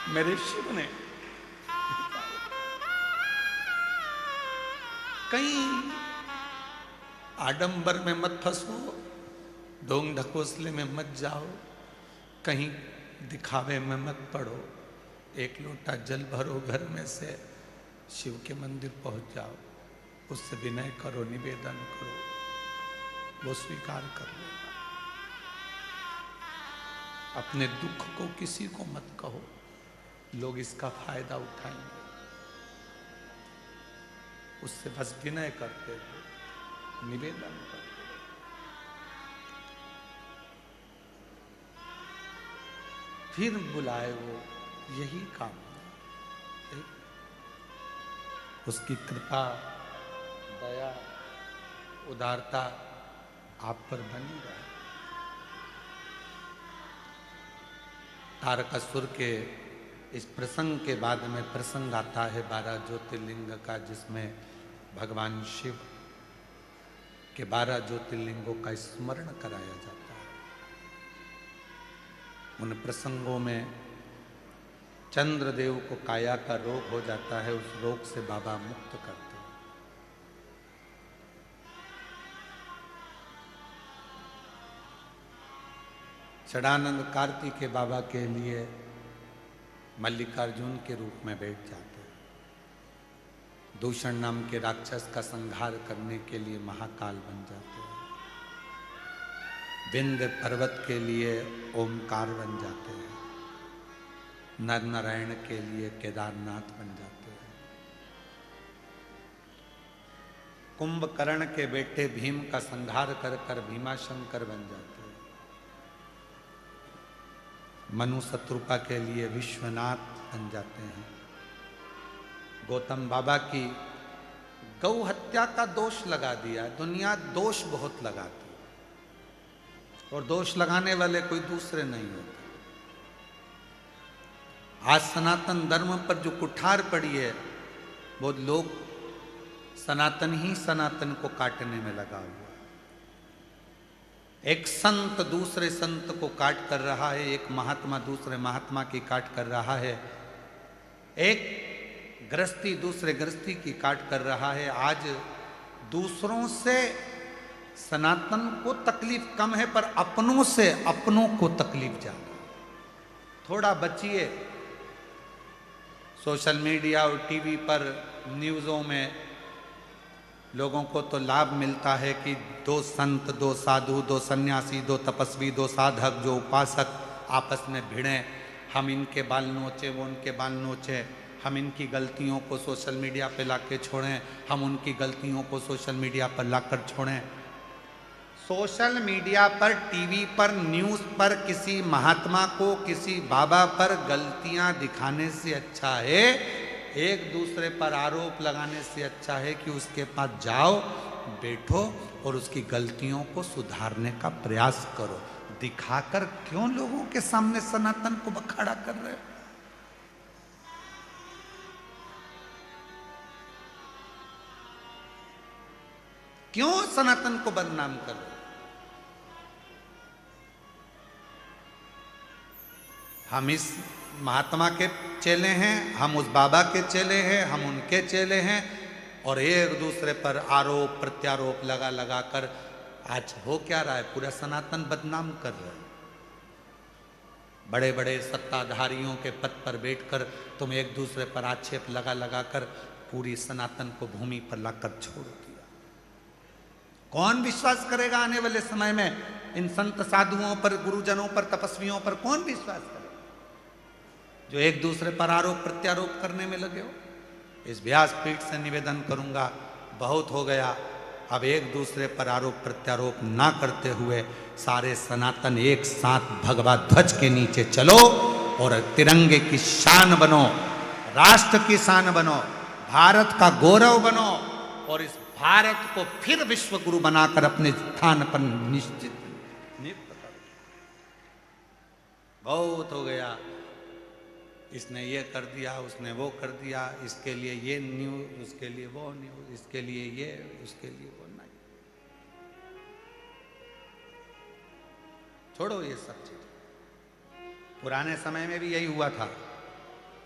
मेरे शिव ने कहीं आडंबर में मत फंसो, ढोंग ढकोसले में मत जाओ, कहीं दिखावे में मत पड़ो। एक लोटा जल भरो घर में से, शिव के मंदिर पहुंच जाओ, उससे विनय करो, निवेदन करो, वो स्वीकार कर लेगा। अपने दुख को किसी को मत कहो, लोग इसका फायदा उठाएंगे। उससे बस विनय करते हो, निवेदन करते हो। फिर बुलाए वो, यही काम है। उसकी कृपा, दया, उदारता आप पर बनी रहे। तारकासुर के इस प्रसंग के बाद में प्रसंग आता है 12 ज्योतिर्लिंग का, जिसमें भगवान शिव के 12 ज्योतिर्लिंगों का स्मरण कराया जाता है। उन प्रसंगों में चंद्रदेव को काया का रोग हो जाता है, उस रोग से बाबा मुक्त करते हैं। षडानंद कार्तिकेय बाबा के लिए मल्लिकार्जुन के रूप में बैठ जाते हैं। दूषण नाम के राक्षस का संहार करने के लिए महाकाल बन जाते हैं। विंध्य पर्वत के लिए ओमकार बन जाते हैं। नर नारायण के लिए केदारनाथ बन जाते हैं। कुंभकर्ण के बेटे भीम का संहार कर कर भीमाशंकर बन जाते हैं। मनु शत्रुपा के लिए विश्वनाथ बन जाते हैं। गौतम बाबा की गौ हत्या का दोष लगा दिया। दुनिया दोष बहुत लगाती है और दोष लगाने वाले कोई दूसरे नहीं होते। आज सनातन धर्म पर जो कुठार पड़ी है, वो लोग सनातन ही सनातन को काटने में लगा हुआ। एक संत दूसरे संत को काट कर रहा है, एक महात्मा दूसरे महात्मा की काट कर रहा है, एक गृहस्थी दूसरे गृहस्थी की काट कर रहा है। आज दूसरों से सनातन को तकलीफ कम है, पर अपनों से अपनों को तकलीफ ज्यादा। थोड़ा बचिए। सोशल मीडिया और टीवी पर न्यूज़ों में लोगों को तो लाभ मिलता है कि 2 संत, 2 साधु, 2 सन्यासी, 2 तपस्वी, 2 साधक, जो उपासक आपस में भिड़ें, हम इनके बाल नोचे, वो उनके बाल नोचे, हम इनकी गलतियों को सोशल मीडिया पे लाके छोड़ें, हम उनकी गलतियों को सोशल मीडिया पर लाकर छोड़ें। सोशल मीडिया पर, टीवी पर, न्यूज़ पर किसी महात्मा को, किसी बाबा पर गलतियां दिखाने से अच्छा है, एक दूसरे पर आरोप लगाने से अच्छा है कि उसके पास जाओ, बैठो और उसकी गलतियों को सुधारने का प्रयास करो। दिखाकर क्यों लोगों के सामने सनातन को बखाड़ा कर रहे हो? क्यों सनातन को बदनाम कर रहे हो? हम इस महात्मा के चेले हैं, हम उस बाबा के चेले हैं, हम उनके चेले हैं, और एक दूसरे पर आरोप प्रत्यारोप लगा लगा कर आज हो क्या रहा है? पूरा सनातन बदनाम कर रहे हैं। बड़े बड़े सत्ताधारियों के पद पर बैठकर तुम एक दूसरे पर आक्षेप लगा लगा कर पूरी सनातन को भूमि पर लाकर छोड़ दिया। कौन विश्वास करेगा आने वाले समय में इन संत साधुओं पर, गुरुजनों पर, तपस्वियों पर? कौन विश्वास करेगा जो एक दूसरे पर आरोप प्रत्यारोप करने में लगे हो? इस व्यासपीठ से निवेदन करूंगा, बहुत हो गया। अब एक दूसरे पर आरोप प्रत्यारोप ना करते हुए सारे सनातन एक साथ भगवा ध्वज के नीचे चलो और तिरंगे की शान बनो, राष्ट्र की शान बनो, भारत का गौरव बनो, और इस भारत को फिर विश्व गुरु बनाकर अपने स्थान पर निश्चित नियुक्त करो। बहुत हो गया, इसने ये कर दिया, उसने वो कर दिया, इसके लिए ये न्यूज, उसके लिए वो न्यूज, इसके लिए ये, उसके लिए वो। नहीं, छोड़ो ये सब चीज। पुराने समय में भी यही हुआ था।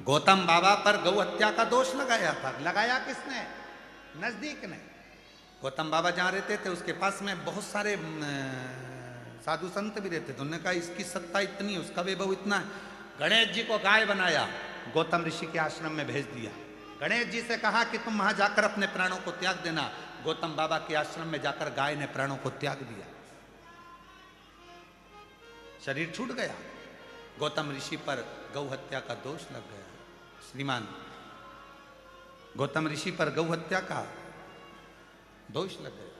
गौतम बाबा पर गौ हत्या का दोष लगाया था। लगाया किसने? नजदीक ने। गौतम बाबा जहां रहते थे उसके पास में बहुत सारे साधु संत भी रहते थे। उन्होंने कहा इसकी सत्ता इतनी, उसका वैभव इतना है। गणेश जी को गाय बनाया, गौतम ऋषि के आश्रम में भेज दिया। गणेश जी से कहा कि तुम वहां जाकर अपने प्राणों को त्याग देना। गौतम बाबा के आश्रम में जाकर गाय ने प्राणों को त्याग दिया, शरीर छूट गया। गौतम ऋषि पर गौ हत्या का दोष लग गया। श्रीमान, गौतम ऋषि पर गौ हत्या का दोष लग गया।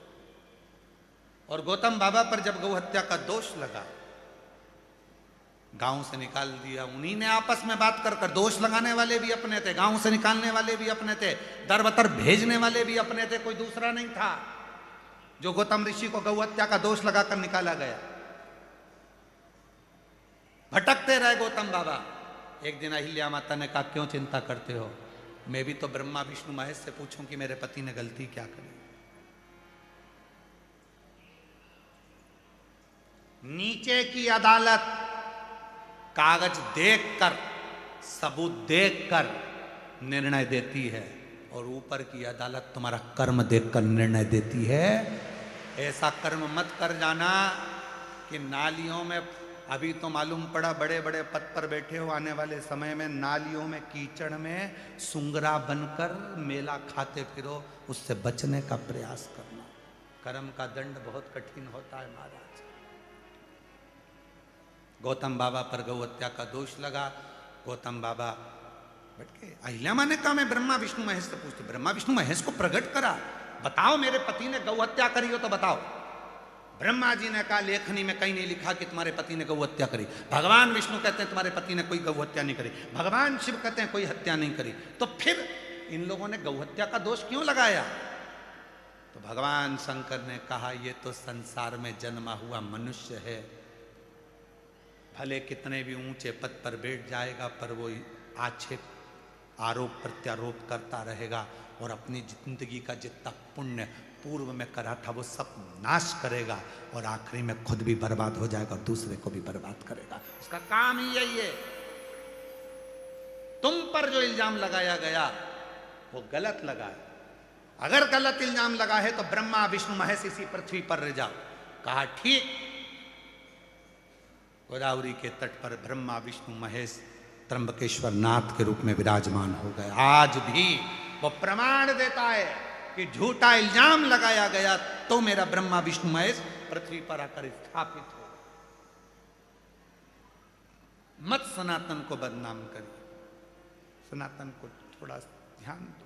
और गौतम बाबा पर जब गौ हत्या का दोष लगा, गांव से निकाल दिया। उन्हीं ने आपस में बात कर कर, दोष लगाने वाले भी अपने थे, गांव से निकालने वाले भी अपने थे, दर बतर भेजने वाले भी अपने थे, कोई दूसरा नहीं था। जो गौतम ऋषि को गौ हत्या का दोष लगाकर निकाला गया, भटकते रहे गौतम बाबा। एक दिन अहिल्या माता ने कहा, क्यों चिंता करते हो? मैं भी तो ब्रह्मा विष्णु महेश से पूछूं कि मेरे पति ने गलती क्या करी। नीचे की अदालत कागज देखकर, सबूत देखकर निर्णय देती है, और ऊपर की अदालत तुम्हारा कर्म देखकर निर्णय देती है। ऐसा कर्म मत कर जाना कि नालियों में, अभी तो मालूम पड़ा बड़े बड़े पद पर बैठे हो, आने वाले समय में नालियों में, कीचड़ में सुंगरा बनकर मेला खाते फिरो। उससे बचने का प्रयास करना। कर्म का दंड बहुत कठिन होता है महाराज। गौतम बाबा पर गौ हत्या का दोष लगा। गौतम बाबा बैठ के, अहिल्या मां ने कहा मैं ब्रह्मा विष्णु महेश से पूछती। ब्रह्मा विष्णु महेश को प्रकट करा, बताओ मेरे पति ने गौ हत्या करी हो तो बताओ। ब्रह्मा जी ने कहा लेखनी में कहीं नहीं लिखा कि तुम्हारे पति ने गौ हत्या करी। भगवान विष्णु कहते हैं तुम्हारे पति ने कोई गौ हत्या नहीं करी। भगवान शिव कहते हैं कोई हत्या नहीं करी। तो फिर इन लोगों ने गौ हत्या का दोष क्यों लगाया? तो भगवान शंकर ने कहा ये तो संसार में जन्मा हुआ मनुष्य है, भले कितने भी ऊंचे पद पर बैठ जाएगा पर वो आक्षेप, आरोप प्रत्यारोप करता रहेगा, और अपनी जिंदगी का जितना पुण्य पूर्व में करा था वो सब नाश करेगा, और आखिरी में खुद भी बर्बाद हो जाएगा और दूसरे को भी बर्बाद करेगा। उसका काम ही यही है। तुम पर जो इल्जाम लगाया गया वो गलत लगा है। अगर गलत इल्जाम लगा है तो ब्रह्मा विष्णु महेश इसी पृथ्वी पर रह जाओ। कहा ठीक। गोदावरी के तट पर ब्रह्मा विष्णु महेश त्र्यंबकेश्वर नाथ के रूप में विराजमान हो गए। आज भी वो प्रमाण देता है कि झूठा इल्जाम लगाया गया तो मेरा ब्रह्मा विष्णु महेश पृथ्वी पर आकर स्थापित हो। मत सनातन को बदनाम करिए, सनातन को थोड़ा ध्यान दो।